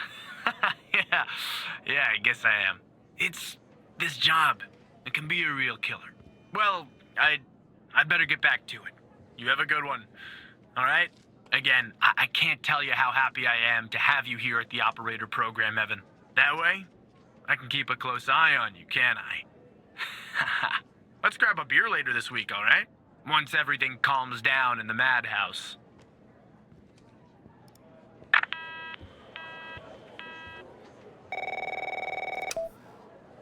Yeah, I guess I am. It's this job. It can be a real killer. Well, I better get back to it. You have a good one. All right? Again, I can't tell you how happy I am to have you here at the operator program, Evan. That way, I can keep a close eye on you, can't I? Let's grab a beer later this week, all right? Once everything calms down in the madhouse.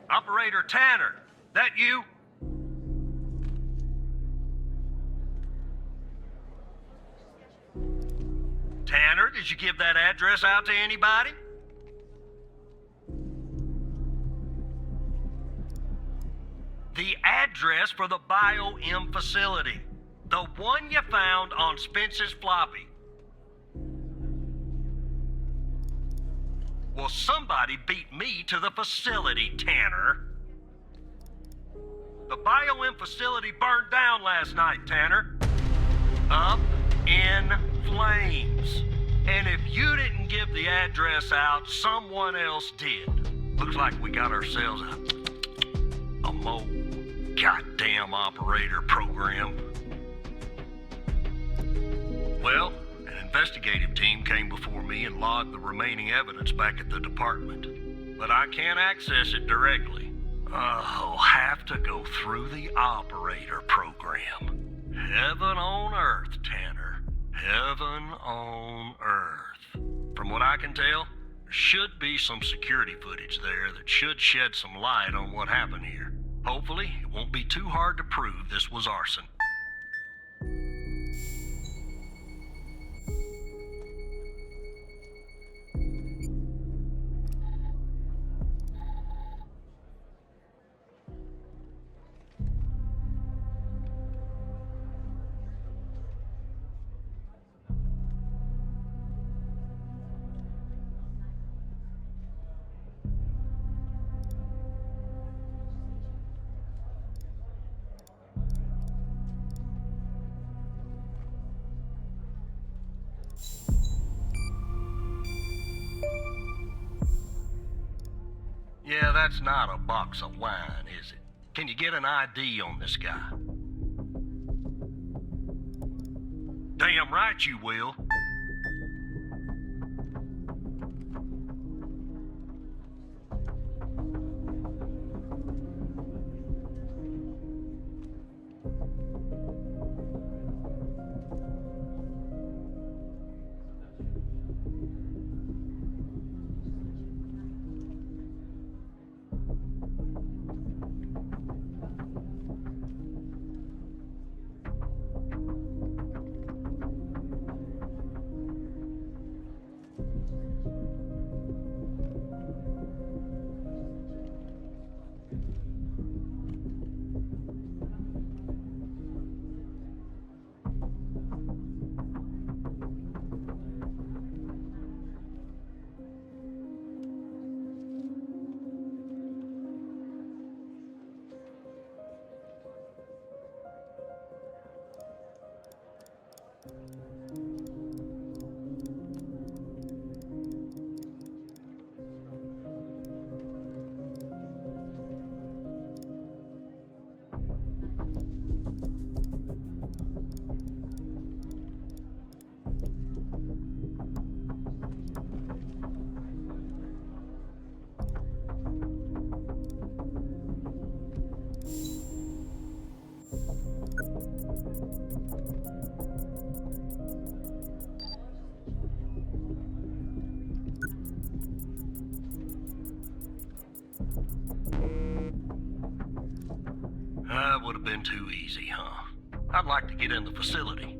Operator Tanner, that you? Tanner, did you give that address out to anybody? The address for the BioM facility. The one you found on Spence's floppy. Well, somebody beat me to the facility, Tanner. The BioM facility burned down last night, Tanner. Up in flames. And if you didn't give the address out, someone else did. Looks like we got ourselves a mole goddamn operator program. Well, an investigative team came before me and logged the remaining evidence back at the department. But I can't access it directly. I'll have to go through the operator program. Heaven on earth, Tanner. Heaven on earth. From what I can tell, there should be some security footage there that should shed some light on what happened here. Hopefully, it won't be too hard to prove this was arson. Yeah, that's not a box of wine, is it? Can you get an ID on this guy? Damn right you will. That would have been too easy, huh? I'd like to get in the facility.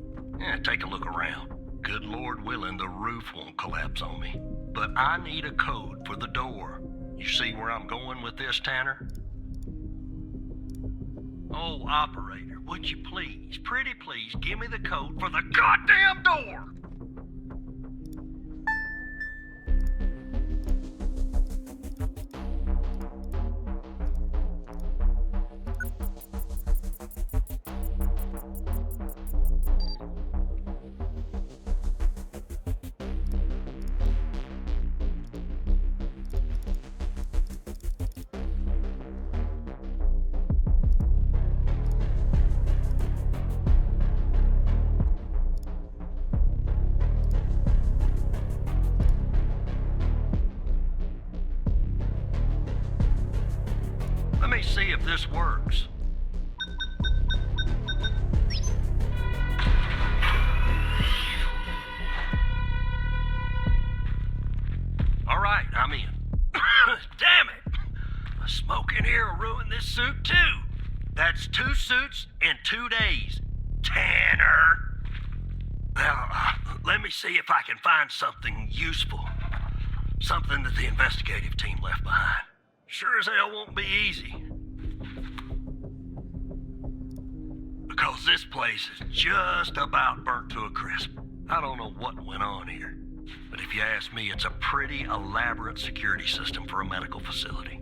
Take a look around. Good Lord willing, the roof won't collapse on me. but I need a code for the door. You see where I'm going with this, Tanner? Oh, operator, would you please, pretty please, give me the code for the goddamn door? Let me see if this works. All right, I'm in. Damn it! The smoke in here will ruin this suit too. That's 2 suits in 2 days. Tanner! Now, let me see if I can find something useful. Something that the investigative team left behind. Sure as hell won't be easy. Because this place is just about burnt to a crisp. I don't know what went on here. But if you ask me, it's a pretty elaborate security system for a medical facility.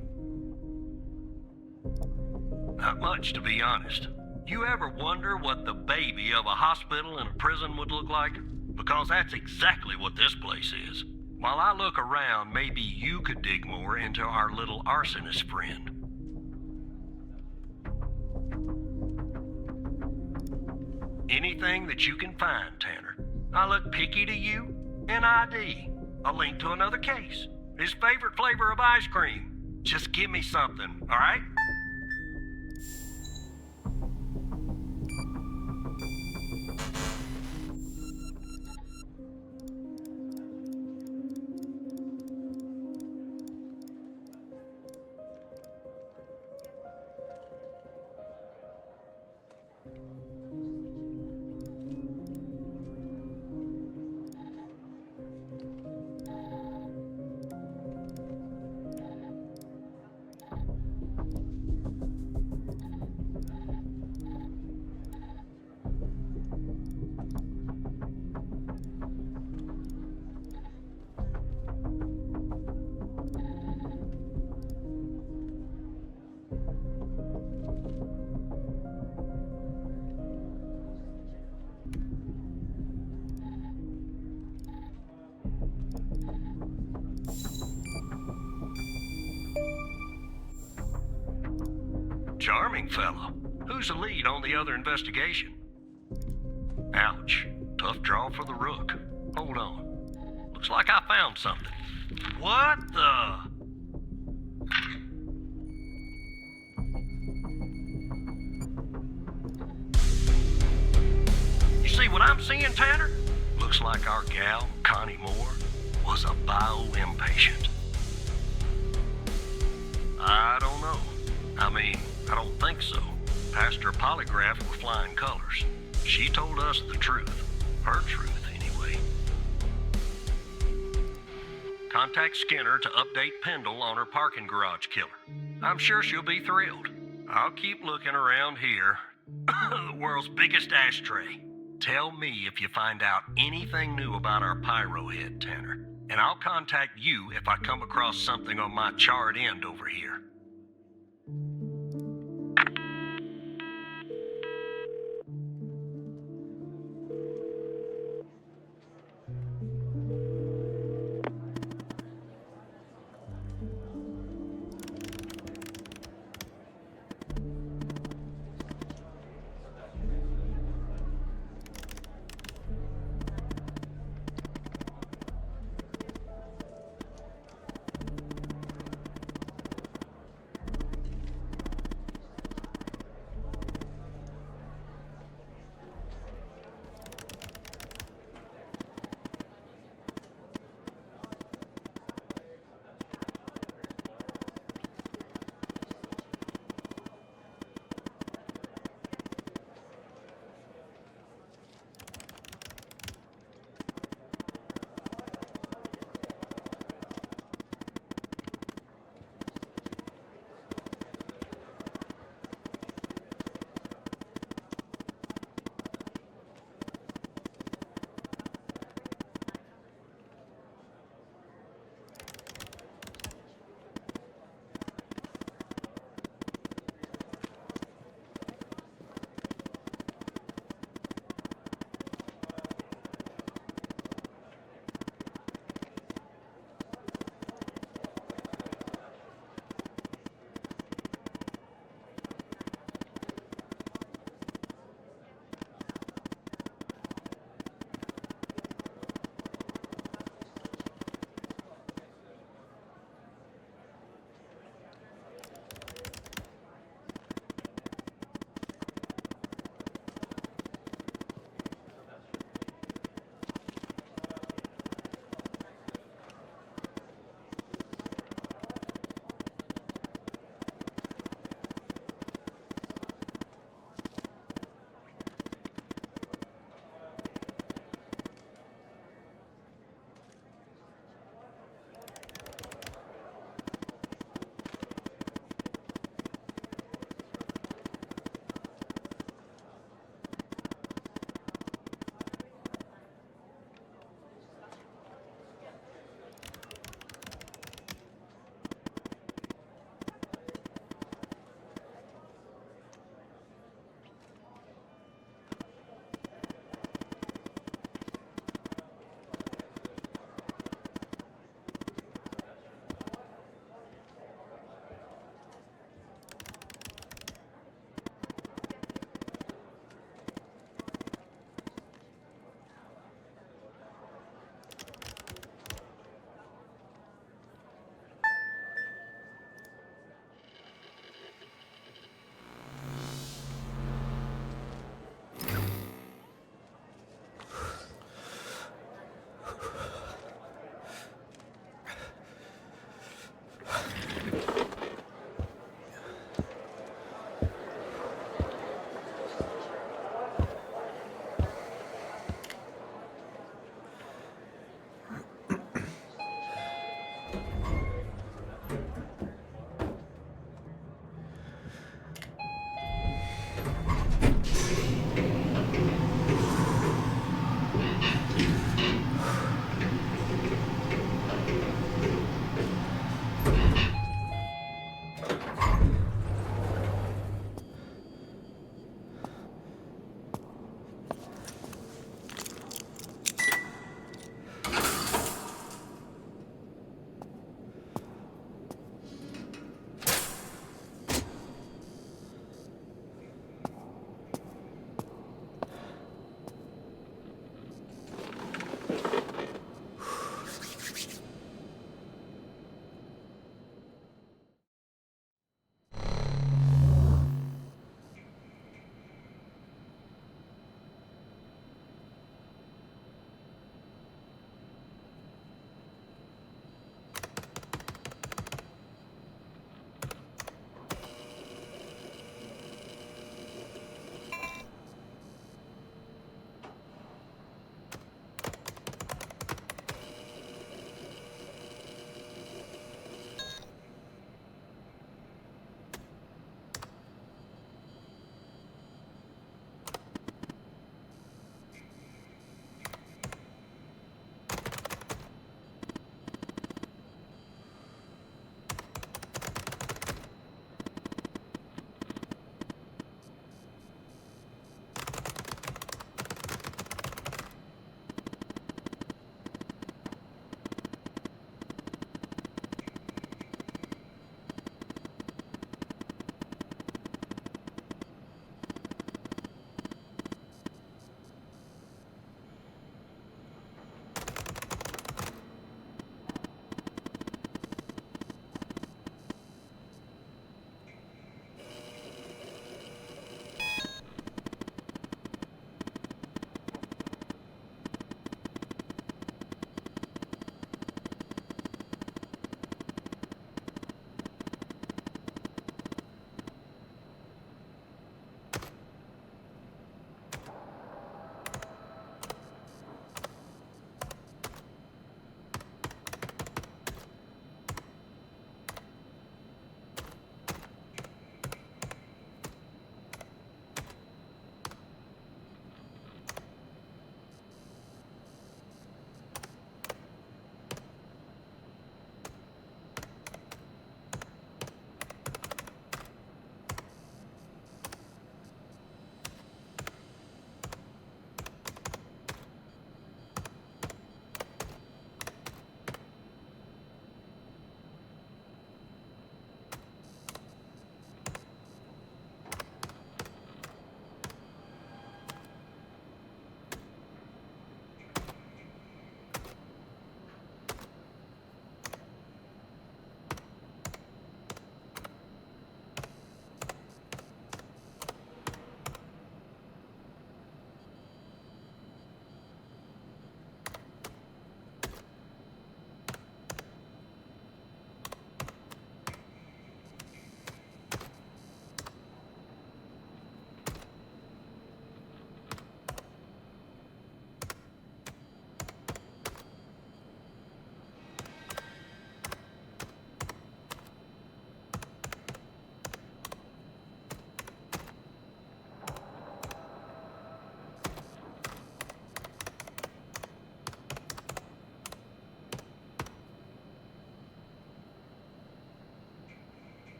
Not much, to be honest. You ever wonder what the baby of a hospital and a prison would look like? Because that's exactly what this place is. While I look around, maybe you could dig more into our little arsonist friend. Anything that you can find, Tanner. I look picky to you. An ID. A link to another case. His favorite flavor of ice cream. Just give me something, all right? Charming fellow. Who's the lead on the other investigation? Ouch. Tough draw for the rook. Hold on. Looks like I found something. What the? You see what I'm seeing, Tanner? Looks like our gal, Connie Moore, was a bio-impatient. I don't know. I mean, I don't think so. Past her polygraph were flying colors. She told us the truth. Her truth, anyway. Contact Skinner to update Pendle on her parking garage killer. I'm sure she'll be thrilled. I'll keep looking around here. The world's biggest ashtray. Tell me if you find out anything new about our pyro head, Tanner. And I'll contact you if I come across something on my charred end over here.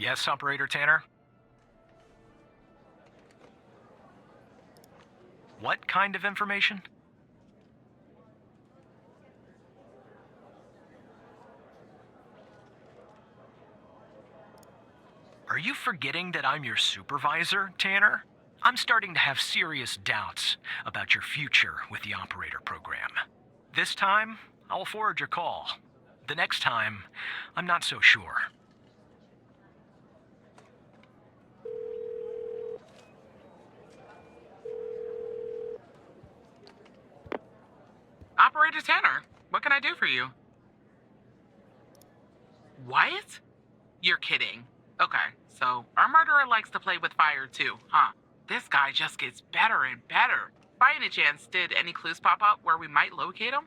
Yes, Operator Tanner? What kind of information? Are you forgetting that I'm your supervisor, Tanner? I'm starting to have serious doubts about your future with the Operator program. This time, I'll forward your call. The next time, I'm not so sure. Operator Tanner, what can I do for you? What? You're kidding. Okay, so our murderer likes to play with fire too, huh? This guy just gets better and better. By any chance, did any clues pop up where we might locate him?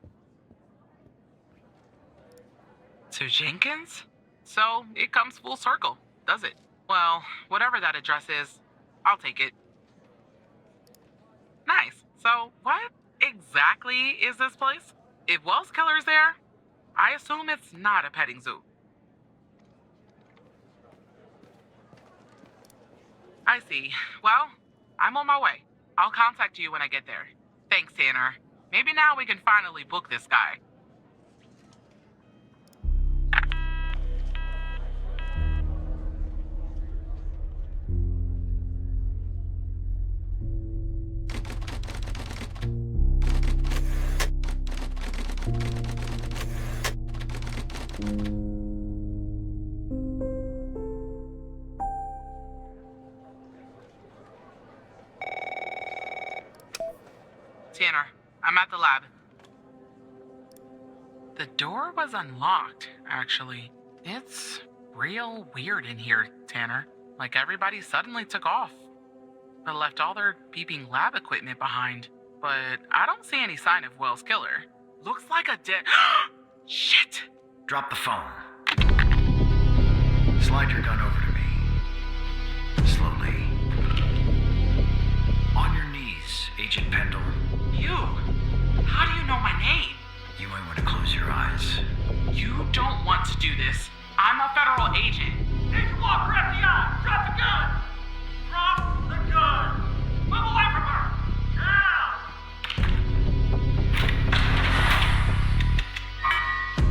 To Jenkins? So, it comes full circle, does it? Well, whatever that address is, I'll take it. Nice. So, what exactly is this place? If Wells Killer's there, I assume it's not a petting zoo. I see. Well, I'm on my way. I'll contact you when I get there. Thanks, Tanner. Maybe now we can finally book this guy. Tanner, I'm at the lab. The door was unlocked, actually. It's real weird in here, Tanner. Like everybody suddenly took off, but left all their beeping lab equipment behind. But I don't see any sign of Wells Killer. Looks like a dead... Shit! Drop the phone. Slide your gun over to me. Slowly. On your knees, Agent Pendle. You? How do you know my name? You might want to close your eyes. You don't want to do this. I'm a federal agent. Agent Walker, FBI! Drop the gun! Drop the gun! Move away from her! Now!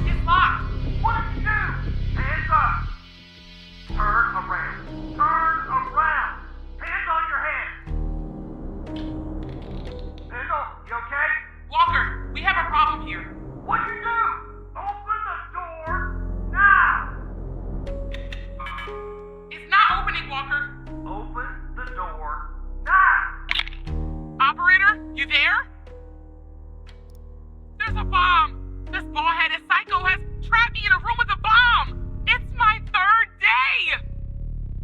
It's locked. What did you do? Hands up! Turn around. Turn around! Hands on your head! Pendle, you okay? Walker, we have a problem here. What'd you do? Open the door now! It's not opening, Walker. Open the door now! Operator, you there? There's a bomb. This bald-headed psycho has trapped me in a room with a bomb. It's my third day.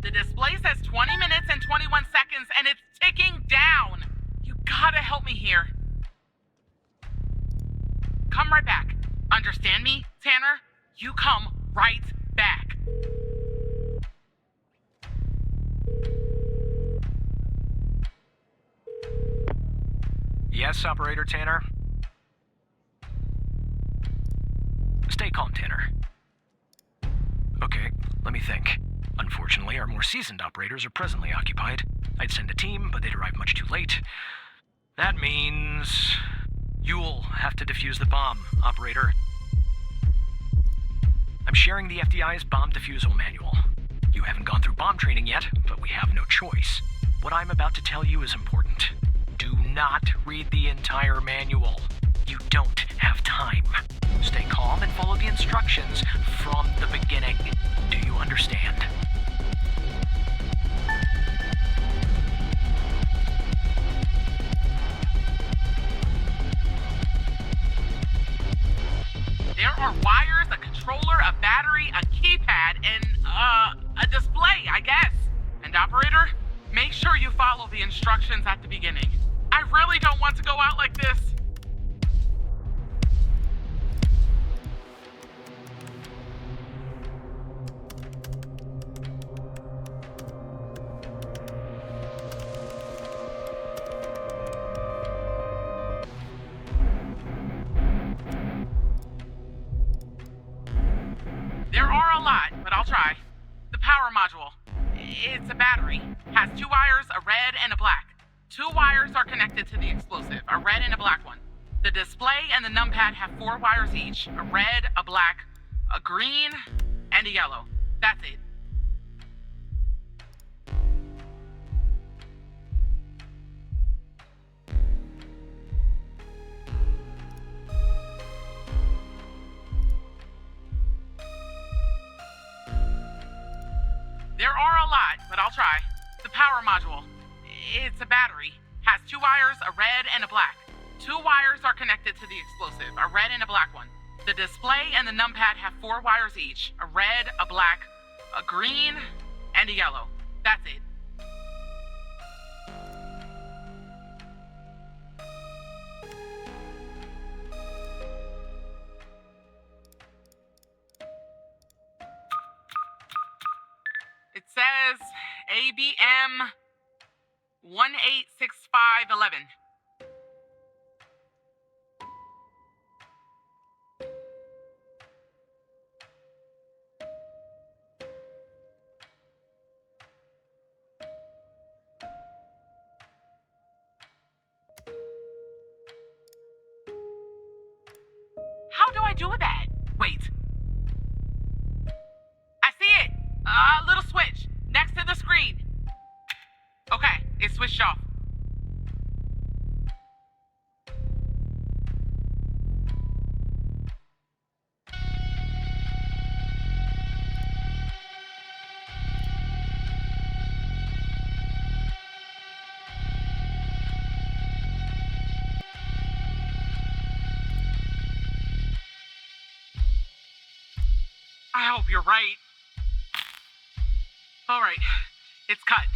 The display says 20 minutes and 21 seconds, and it's ticking down. You gotta help me here. Come right back. Understand me, Tanner? You come right back. Yes, Operator Tanner? Stay calm, Tanner. Okay, let me think. Unfortunately, our more seasoned operators are presently occupied. I'd send a team, but they'd arrive much too late. That means... you'll have to defuse the bomb, Operator. I'm sharing the FDI's bomb defusal manual. You haven't gone through bomb training yet, but we have no choice. What I'm about to tell you is important. Do not read the entire manual. You don't have time. Stay calm and follow the instructions from the beginning. Do you understand? There are wires, a controller, a battery, a keypad, and, a display, I guess. And operator, make sure you follow the instructions at the beginning. I really don't want to go out like this. There are a lot, but I'll try. The power module. It's a battery. Has 2 wires, a red and a black. 2 wires are connected to the explosive, a red and a black one. The display and the numpad have 4 wires each, a red, a black, a green, and a yellow. That's it. There are a lot, but I'll try. The power module. It's a battery. Has 2 wires, a red and a black. 2 wires are connected to the explosive, a red and a black one. The display and the numpad have 4 wires each, a red, a black, a green, and a yellow. That's it. It says ABM 186511. How do I do that? Wait. I see it! A little switch next to the screen. Okay, it's switched off. I hope you're right. All right, it's cut.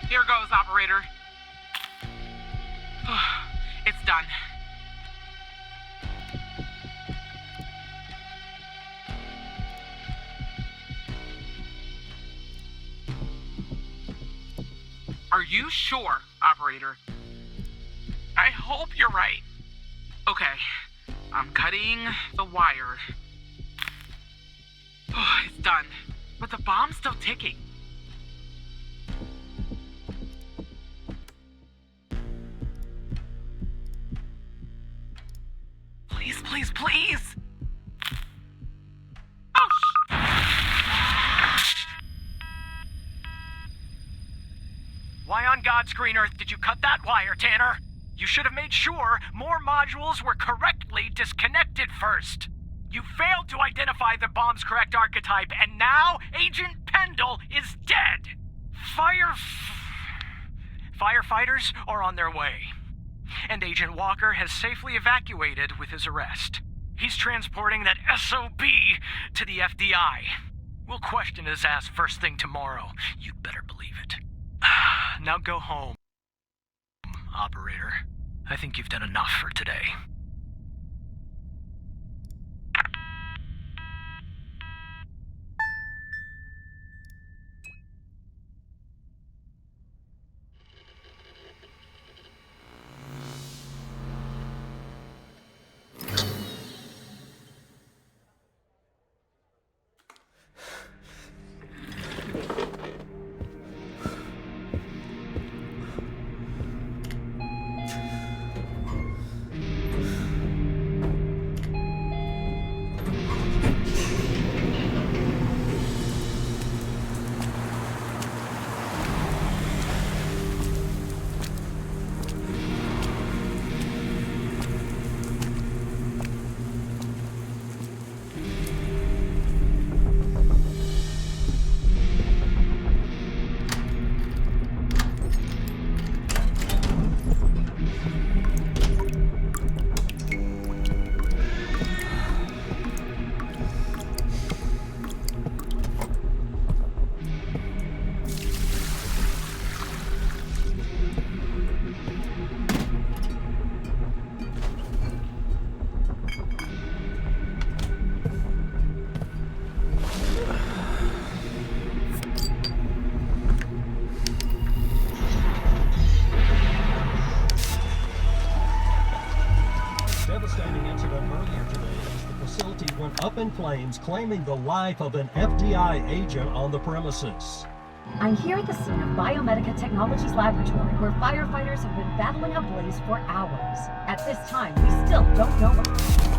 Here goes, operator. It's done. Are you sure, operator? I hope you're right. Okay, I'm cutting the wire. It's done, but the bomb's still ticking. Please, please, please! Oh, Why on God's green earth did you cut that wire, Tanner? You should have made sure more modules were correctly disconnected first. You failed to identify the bomb's correct archetype, and now Agent Pendle is dead. Firefighters are on their way, and Agent Walker has safely evacuated with his arrest. He's transporting that SOB to the FDI. We'll question his ass first thing tomorrow. You'd better believe it. Now go home, operator. I think you've done enough for today. airplanes claiming the life of an FDI agent on the premises. I'm here at the scene of Biomedica Technologies Laboratory, where firefighters have been battling a blaze for hours. At this time, we still don't know what...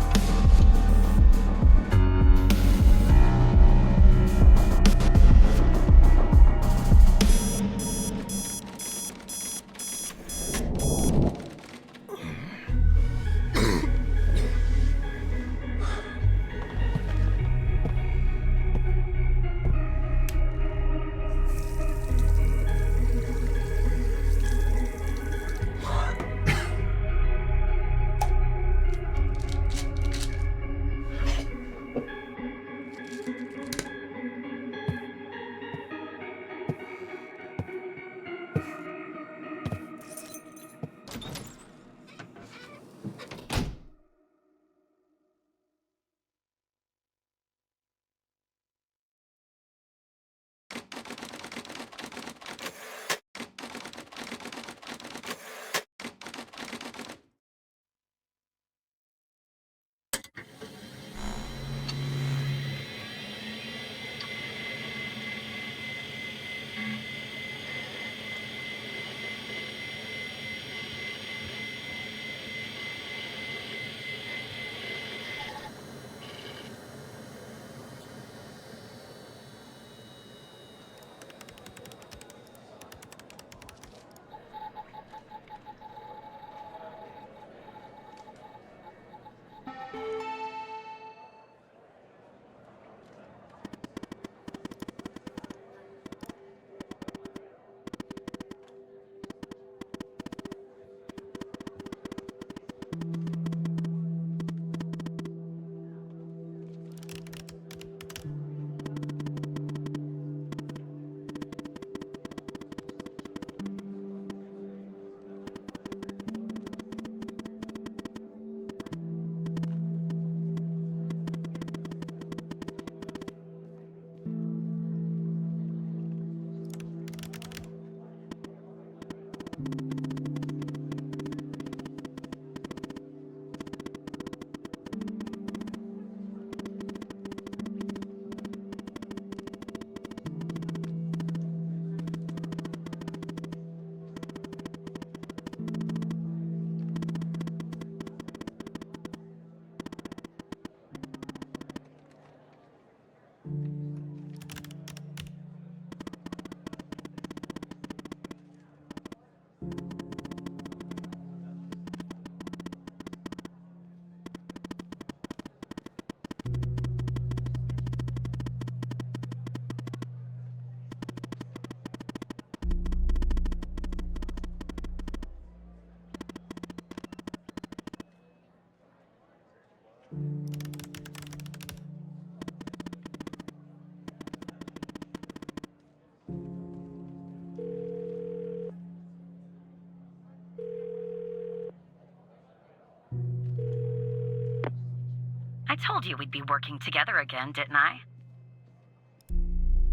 I told you we'd be working together again, didn't I?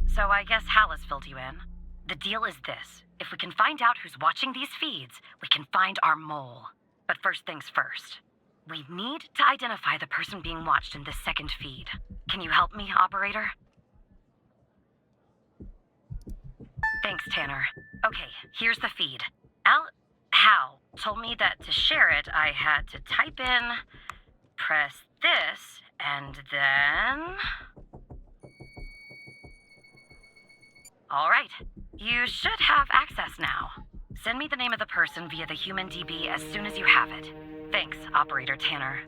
So I guess Hal has filled you in. The deal is this. If we can find out who's watching these feeds, we can find our mole. But first things first. We need to identify the person being watched in this second feed. Can you help me, operator? Thanks, Tanner. Okay, here's the feed. Hal told me that to share it, I had to type in, press this, and then... All right, you should have access now. Send me the name of the person via the HumanDB as soon as you have it. Thanks, Operator Tanner.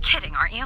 kidding, aren't you?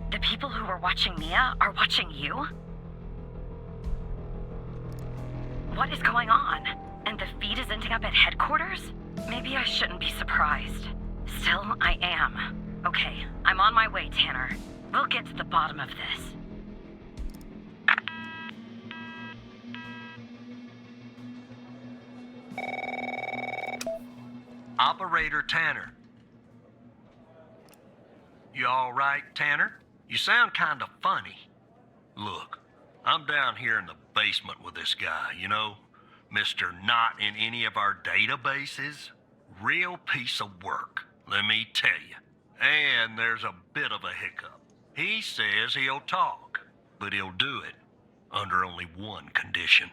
The people who were watching Mia are watching you? What is going on? And the feed is ending up at headquarters? Maybe I shouldn't be surprised. Still, I am. Okay, I'm on my way, Tanner. We'll get to the bottom of this. Operator Tanner. You all right, Tanner? You sound kind of funny. Look, I'm down here in the basement with this guy, you know? Mr. Not in any of our databases. Real piece of work, let me tell you. And there's a bit of a hiccup. He says he'll talk, but he'll do it under only one condition.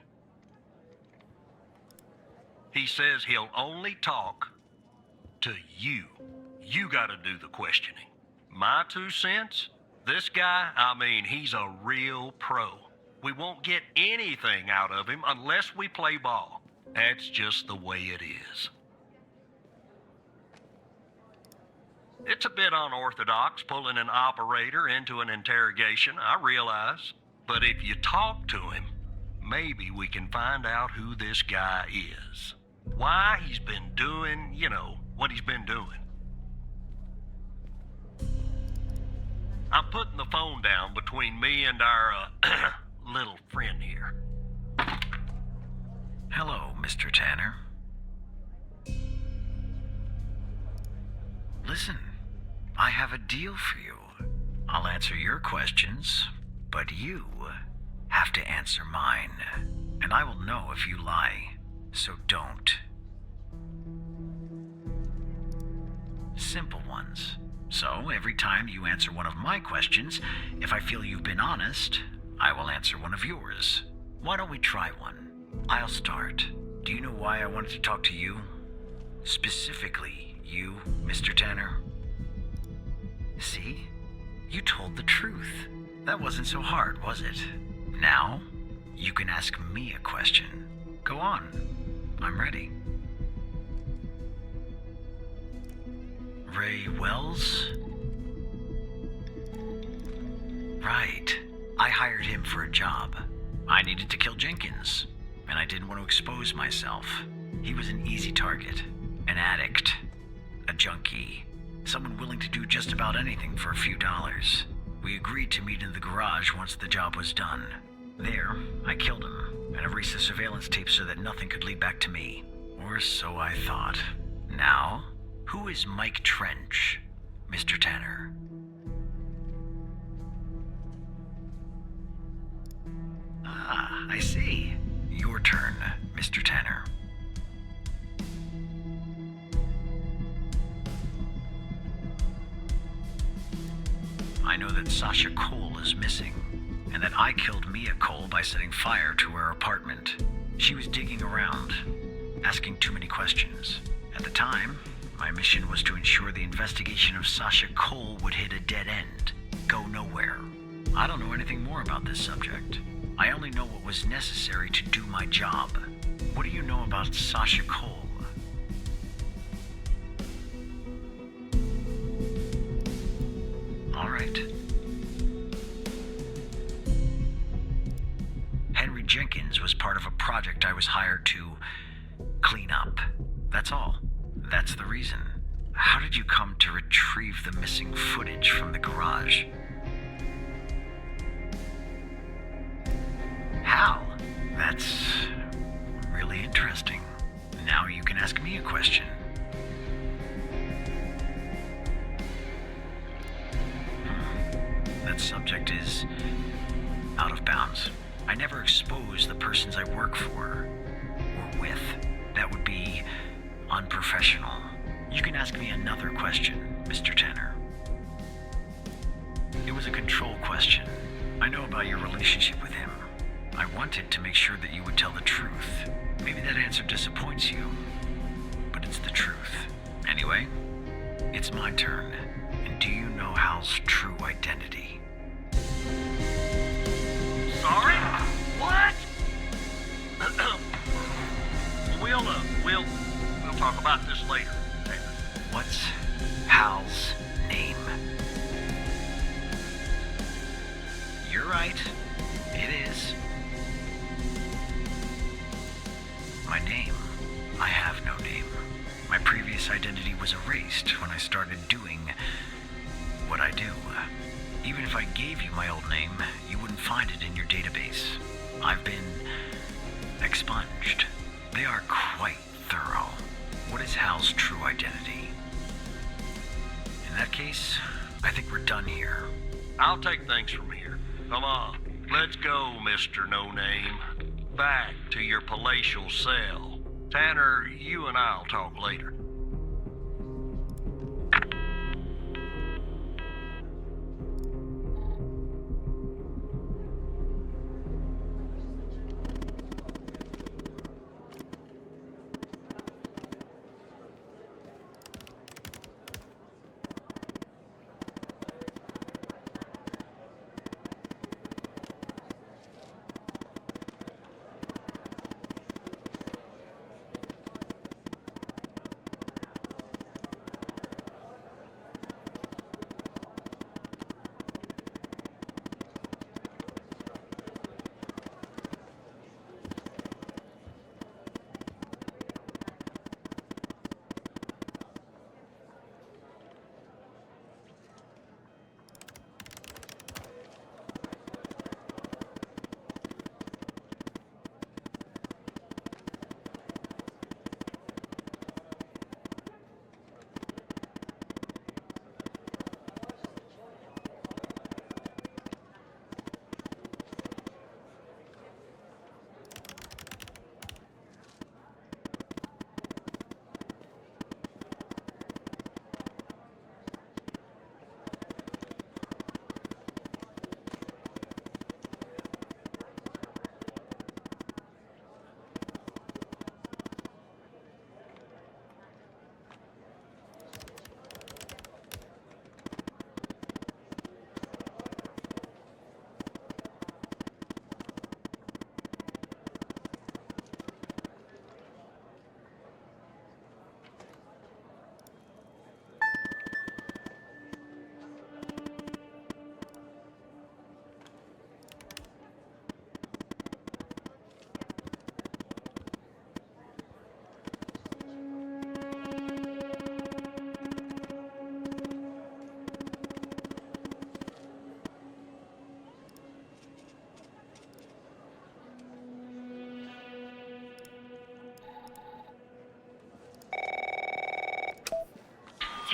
He says he'll only talk to you. You gotta do the questioning. My 2 cents? This guy, he's a real pro. We won't get anything out of him unless we play ball. That's just the way it is. It's a bit unorthodox pulling an operator into an interrogation, I realize. But if you talk to him, maybe we can find out who this guy is. Why he's been doing, what he's been doing. I'm putting the phone down between me and our, little friend here. Hello, Mr. Tanner. Listen, I have a deal for you. I'll answer your questions, but you have to answer mine. And I will know if you lie, so don't. Simple ones. So, every time you answer one of my questions, if I feel you've been honest, I will answer one of yours. Why don't we try one? I'll start. Do you know why I wanted to talk to you? Specifically, you, Mr. Tanner? See? You told the truth. That wasn't so hard, was it? Now, you can ask me a question. Go on. I'm ready. Ray Wells? Right. I hired him for a job. I needed to kill Jenkins, and I didn't want to expose myself. He was an easy target. An addict. A junkie. Someone willing to do just about anything for a few dollars. We agreed to meet in the garage once the job was done. There, I killed him, and erased the surveillance tape so that nothing could lead back to me. Or so I thought. Now, who is Mike Trench, Mr. Tanner? Ah, I see. Your turn, Mr. Tanner. I know that Sasha Cole is missing, and that I killed Mia Cole by setting fire to her apartment. She was digging around, asking too many questions. At the time, my mission was to ensure the investigation of Sasha Cole would hit a dead end, go nowhere. I don't know anything more about this subject. I only know what was necessary to do my job. What do you know about Sasha Cole? All right. Henry Jenkins was part of a project I was hired to clean up. That's all. That's the reason. How did you come to retrieve the missing footage from the garage? How? That's really interesting. Now you can ask me a question. That subject is out of bounds. I never expose the persons I work for or with. That would be unprofessional. You can ask me another question, Mr. Tanner. It was a control question. I know about your relationship with him. I wanted to make sure that you would tell the truth. Maybe that answer disappoints you, but it's the truth. Anyway, it's my turn. And do you know Hal's true identity? Sorry? What? We'll talk about this later. What's Hal's name? You're right. It is. My name? I have no name. My previous identity was erased when I started doing what I do. Even if I gave you my old name, you wouldn't find it in your database. I've been expunged. They are quite thorough. What is Hal's true identity? In that case, I think we're done here. I'll take things from here. Come on, let's go, Mr. No Name. Back to your palatial cell. Tanner, you and I'll talk later.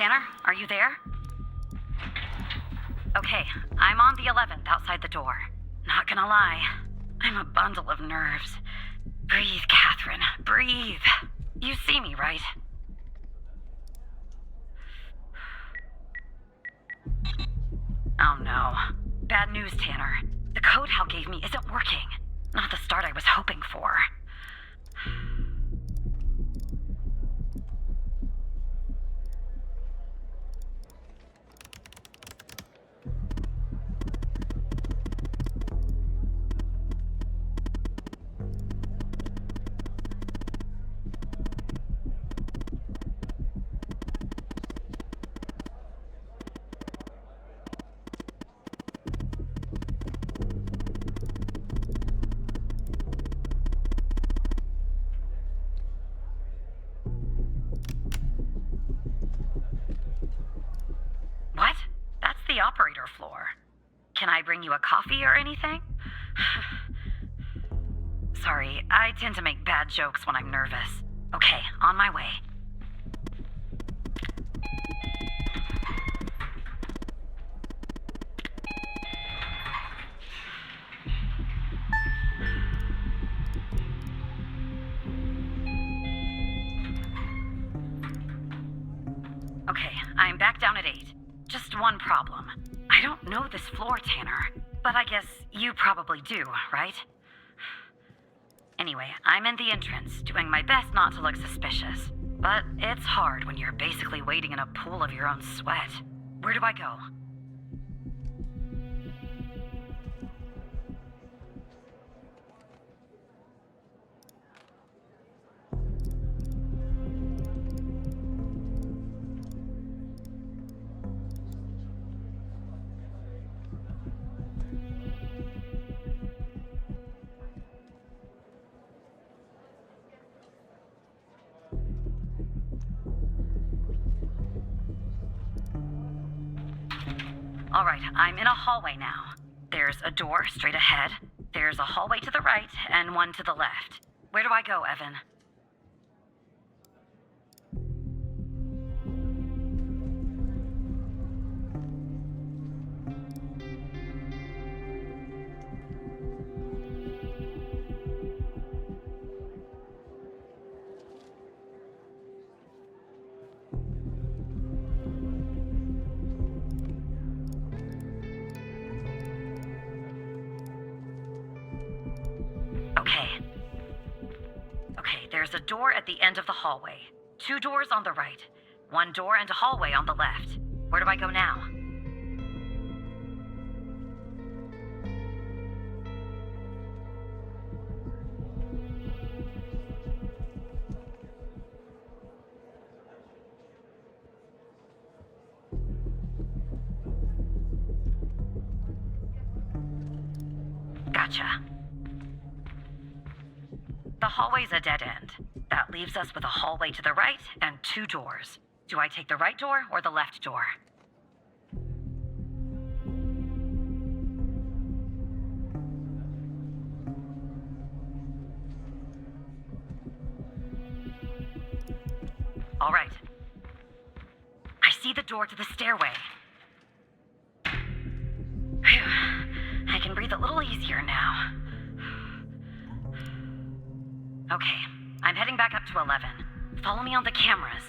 Tanner, are you there? Okay, I'm on the 11th outside the door. Not gonna lie, I'm a bundle of nerves. Breathe, Catherine, breathe. You see me, right? Oh no. Bad news, Tanner. The code Hal gave me isn't working. Not the start I was hoping for. What? That's the operator floor. Can I bring you a coffee or anything? Sorry, I tend to make bad jokes when I'm nervous. Okay, on my way. Okay, I'm back down at 8. Just one problem. I don't know this floor, Tanner. But I guess you probably do, right? Anyway, I'm in the entrance, doing my best not to look suspicious. But it's hard when you're basically waiting in a pool of your own sweat. Where do I go? Alright, I'm in a hallway now. There's a door straight ahead, there's a hallway to the right, and one to the left. Where do I go, Evan? Okay, there's a door at the end of the hallway. 2 doors on the right. 1 door and a hallway on the left. Where do I go now? Gotcha. The hallway's a dead end. That leaves us with a hallway to the right and 2 doors. Do I take the right door or the left door? All right. I see the door to the stairway. Phew. I can breathe a little easier now. Okay, I'm heading back up to 11. Follow me on the cameras.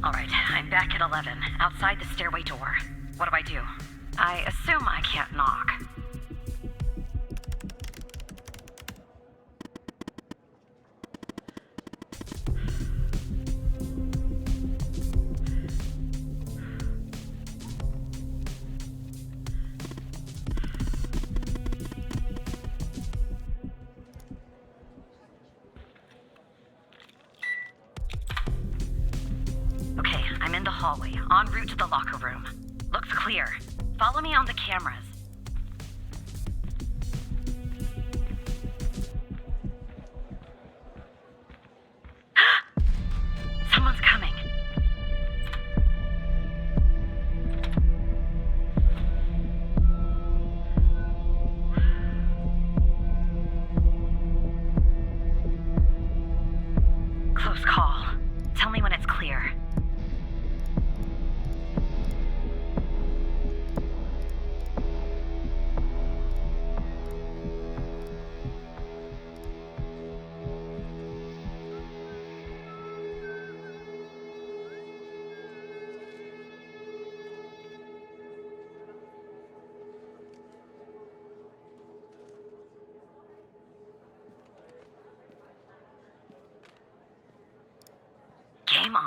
Alright, I'm back at 11, outside the stairway door. What do I do? I assume I can't knock. Okay, I'm in the hallway, en route to the locker room. Looks clear. Follow me on the cameras. Game on.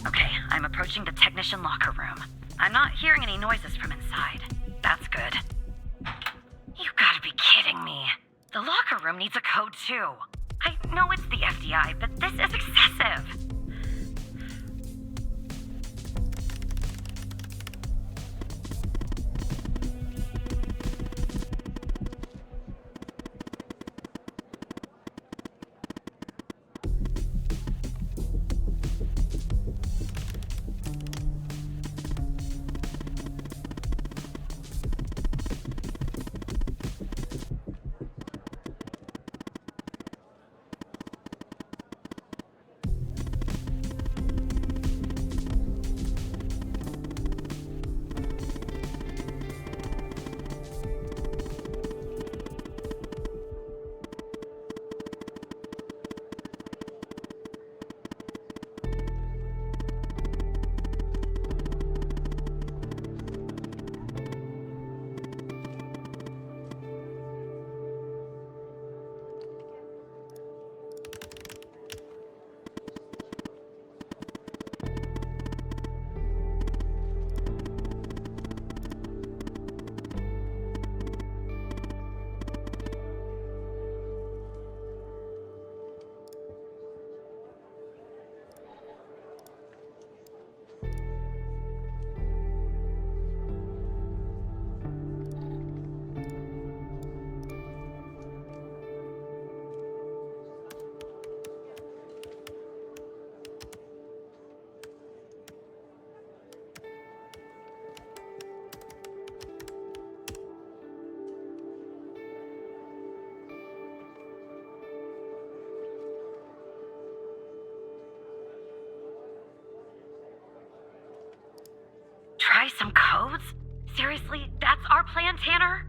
Okay, I'm approaching the technician locker room. I'm not hearing any noises from inside. That's good. You've got to be kidding me. The locker room needs a code too. I know it's the FDI, but this is excessive. Try some codes? Seriously, that's our plan, Tanner?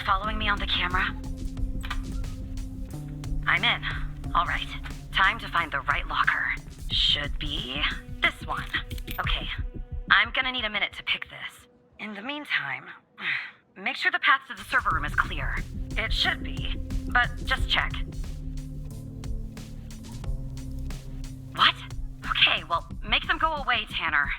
following me on the camera? I'm in. All right. Time to find the right locker. Should be this one. Okay. I'm gonna need a minute to pick this. In the meantime, make sure the path to the server room is clear. It should be, but just check. What? Okay, well, make them go away, Tanner.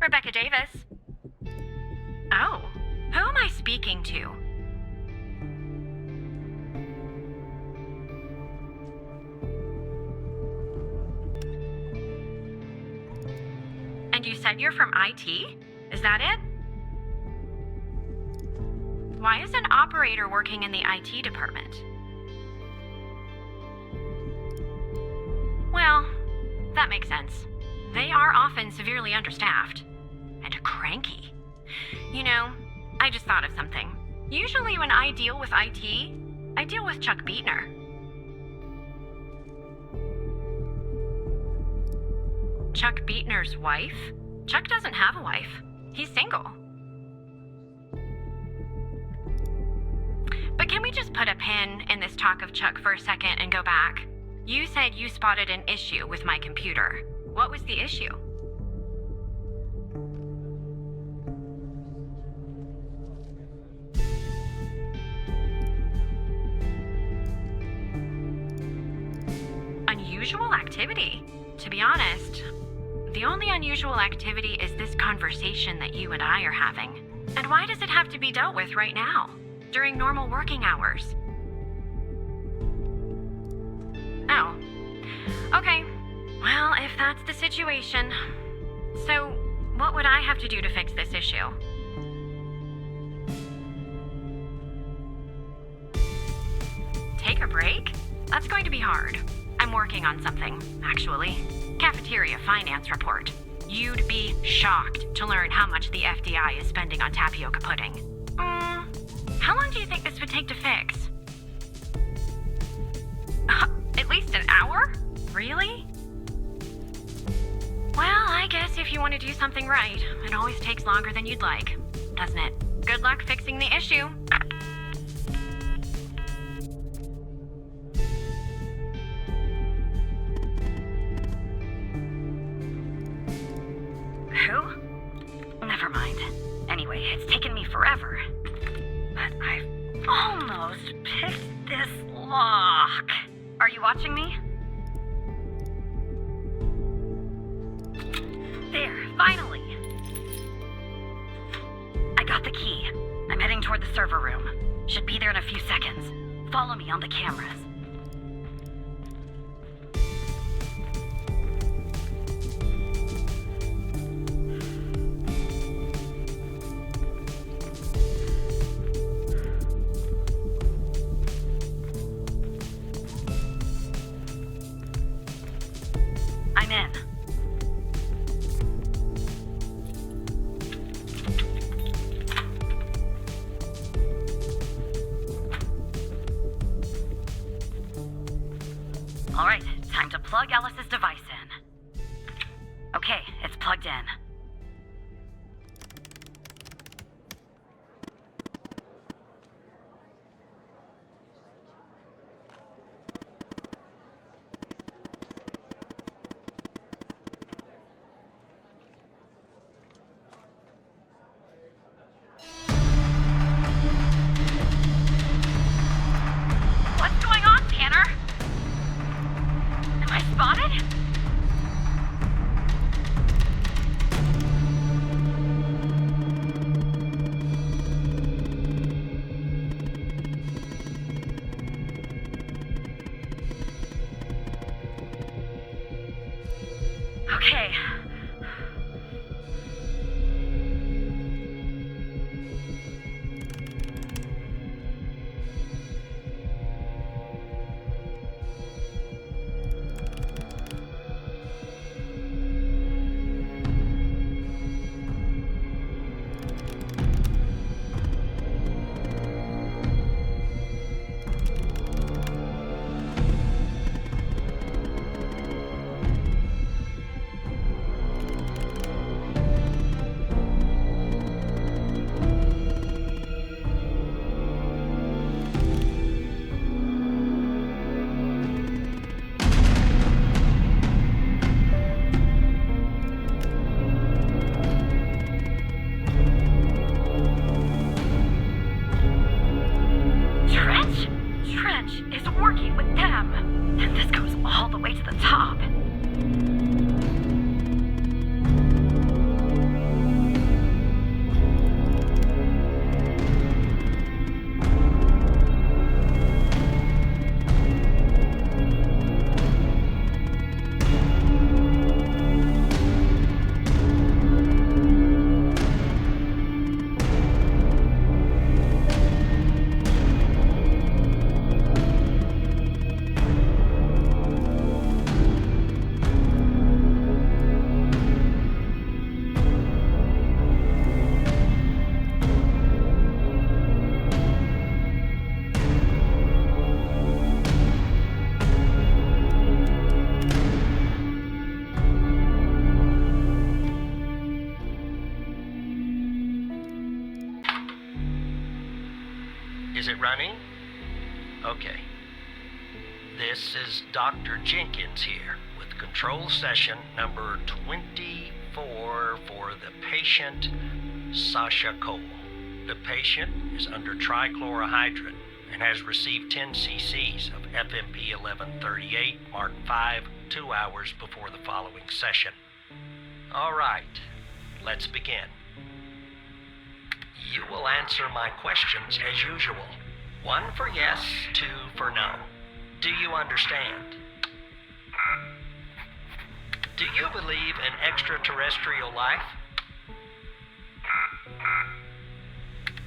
Rebecca Davis. Oh, who am I speaking to? And you said you're from IT? Is that it? Why is an operator working in the IT department? Well, that makes sense. They are often severely understaffed. And cranky. You know, I just thought of something. Usually when I deal with IT, I deal with Chuck Beatner. Chuck Beatner's wife? Chuck doesn't have a wife. He's single. But can we just put a pin in this talk of Chuck for a second and go back? You said you spotted an issue with my computer. What was the issue? Unusual activity? To be honest, the only unusual activity is this conversation that you and I are having. And why does it have to be dealt with right now, during normal working hours? Oh. Okay. Well, if that's the situation. So, what would I have to do to fix this issue? Take a break? That's going to be hard. I'm working on something, actually. Cafeteria finance report. You'd be shocked to learn how much the FDI is spending on tapioca pudding. How long do you think this would take to fix? At least an hour? Really? Well, I guess if you want to do something right, it always takes longer than you'd like, doesn't it? Good luck fixing the issue. Who? Never mind. Anyway, it's taken me forever. But I've almost picked this lock. Are you watching me? There, finally! I got the key. I'm heading toward the server room. Should be there in a few seconds. Follow me on the cameras. I'm in. All right, time to plug Ellis's device in. Okay, it's plugged in. What's going on, Tanner? Am I spotted? Is it running? Okay. This is Dr. Jenkins here with control session number 24 for the patient Sasha Cole. The patient is under trichlorohydrin and has received 10 cc's of FMP 1138 Mark V 2 hours before the following session. All right, let's begin. You will answer my questions as usual. 1 for yes, 2 for no. Do you understand? Do you believe in extraterrestrial life?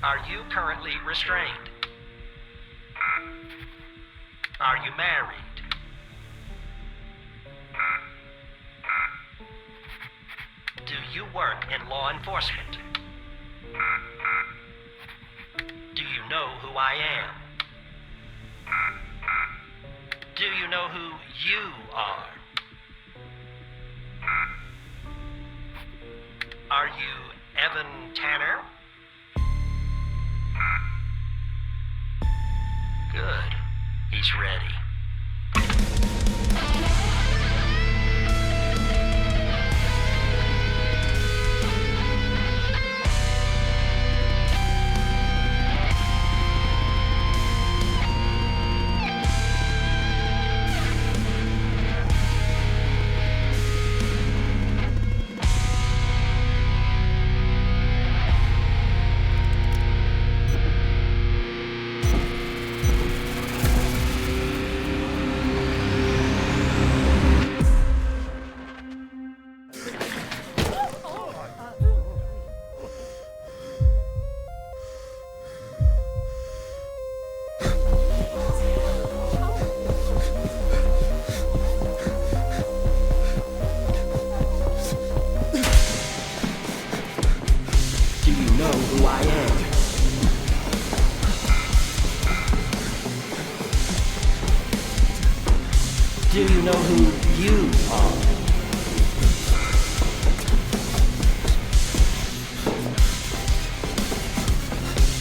Are you currently restrained? Are you married? Do you work in law enforcement? Do you know who I am? Do you know who you are? Are you Evan Tanner? Good. He's ready. Do you know who you are?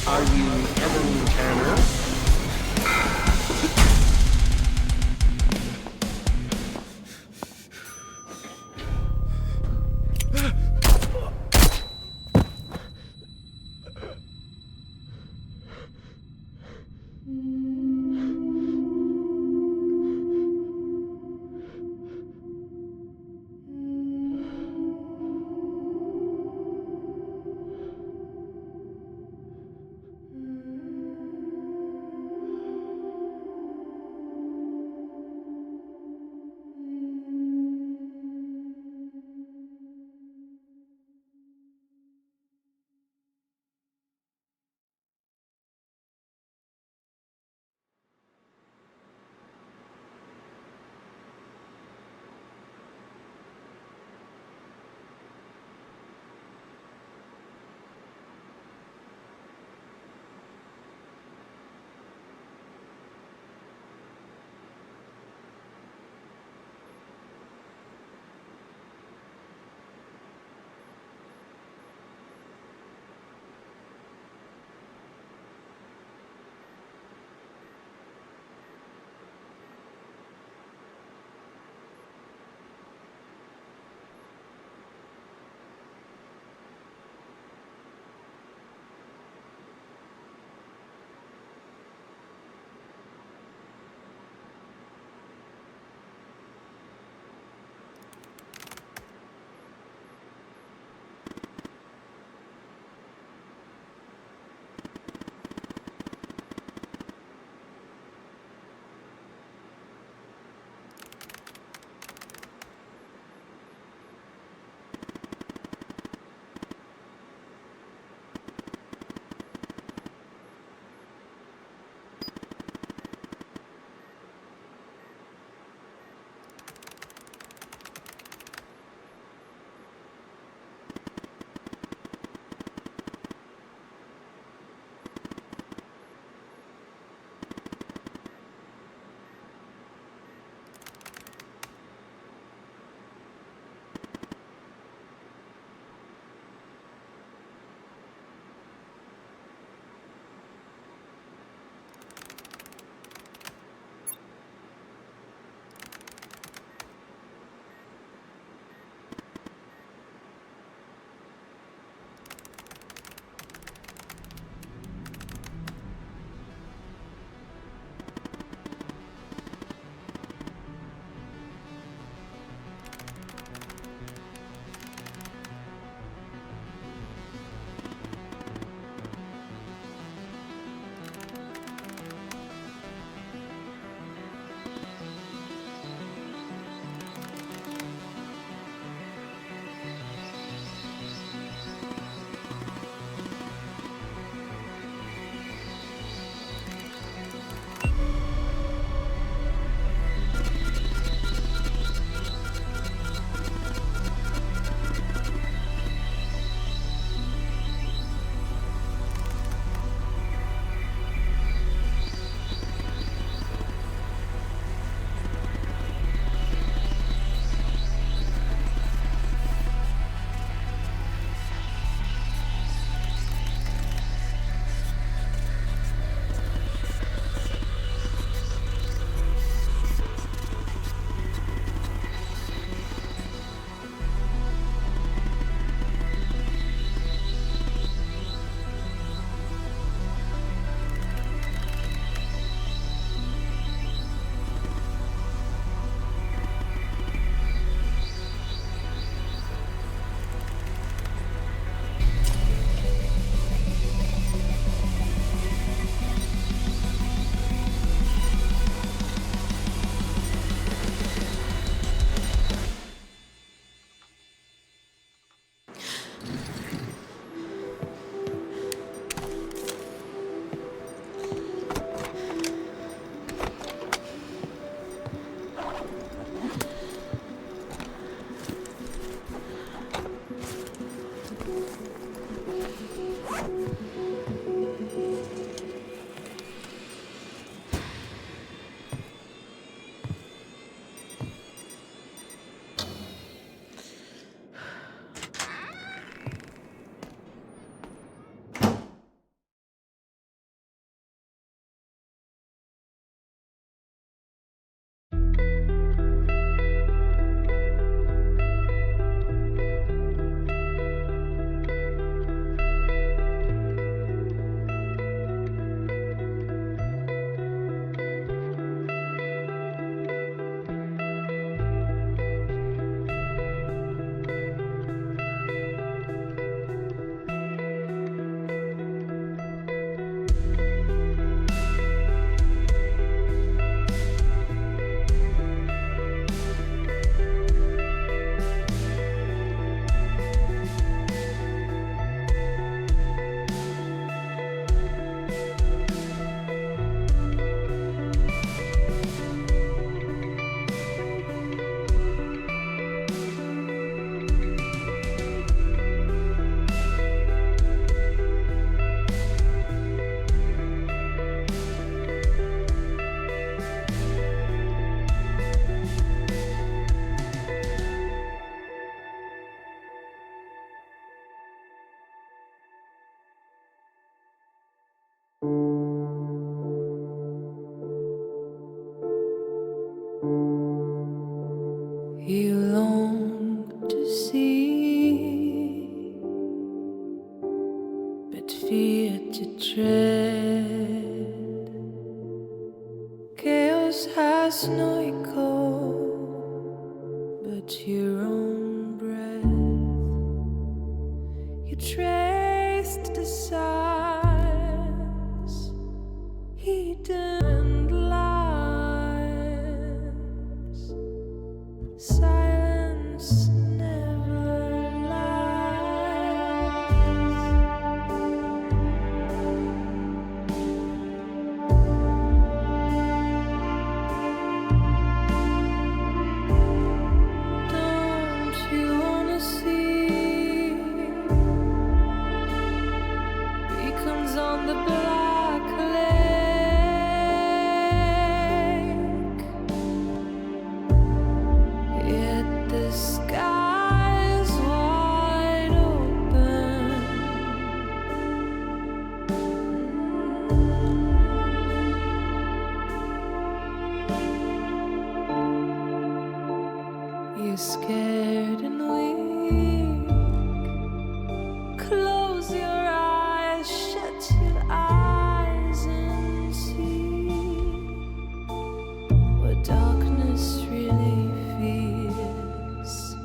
Are you Evan Tanner? dread. Chaos has no echo but your own breath. You traced the signs, hidden lines. Silence never lies. Don't you wanna see beacons on the black lake? Yet the sky is wide open. You're scared and weak. Close your eyes, shut your eyes and see what darkness really feels.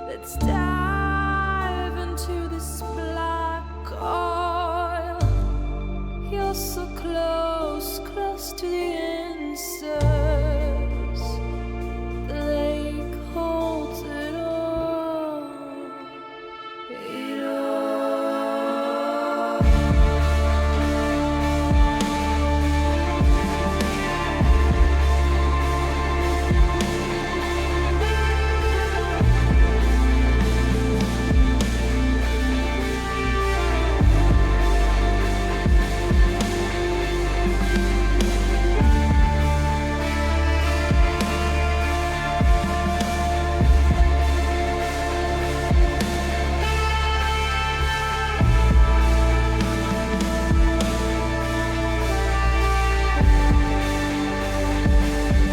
Let's dive into this black oil. You're so close, close to the answers. The lake holds it all. It all.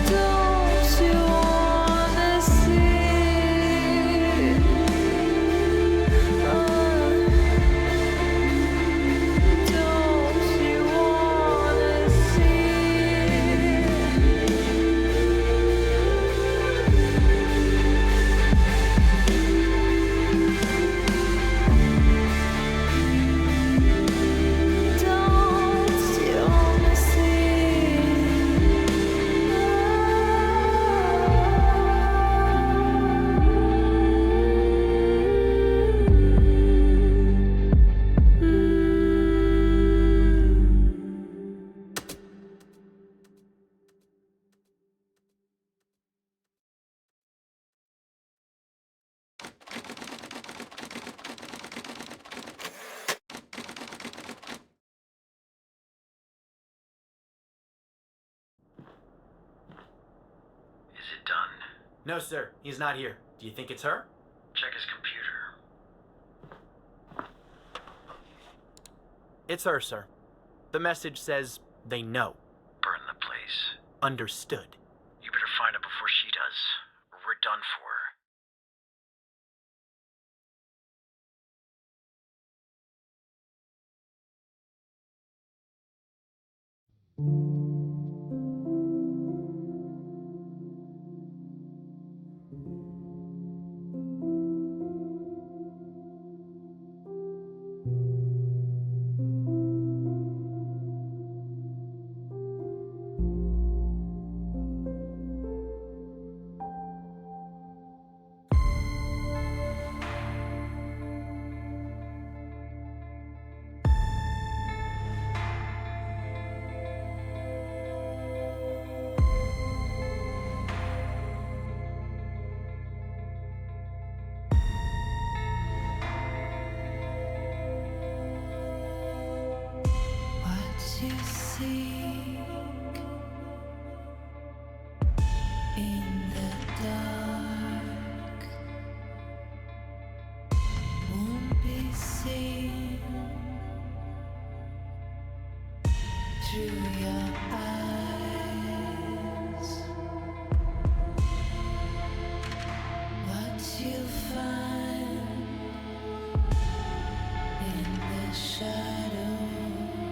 Don't you wanna see? Don't you wanna see? Don't you wanna Is it done? No, sir. He's not here. Do you think it's her? Check his computer. It's her, sir. The message says they know. Burn the place. Understood. You better find her before she does, or we're done for. What you seek in the dark won't be seen through your eyes. What you find in the shadows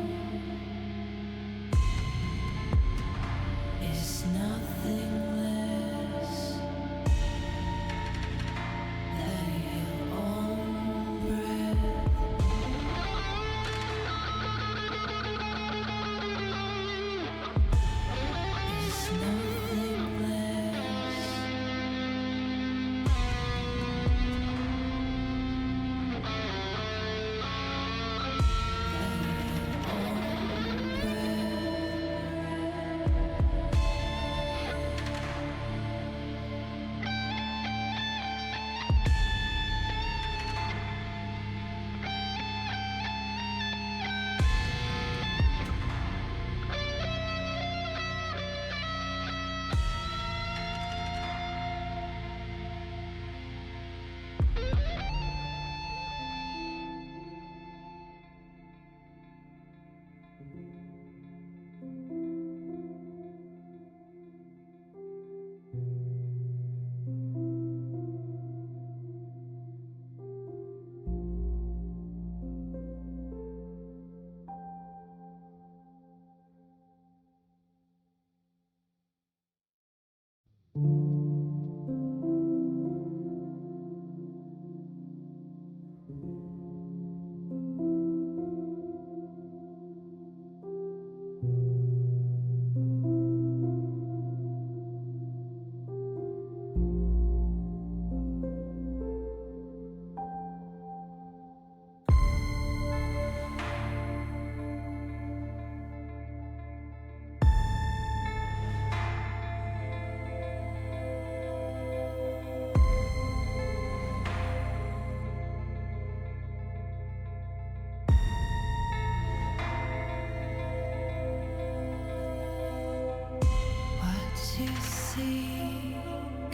seek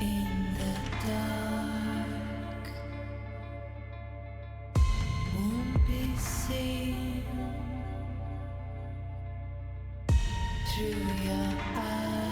in the dark won't be seen through your eyes.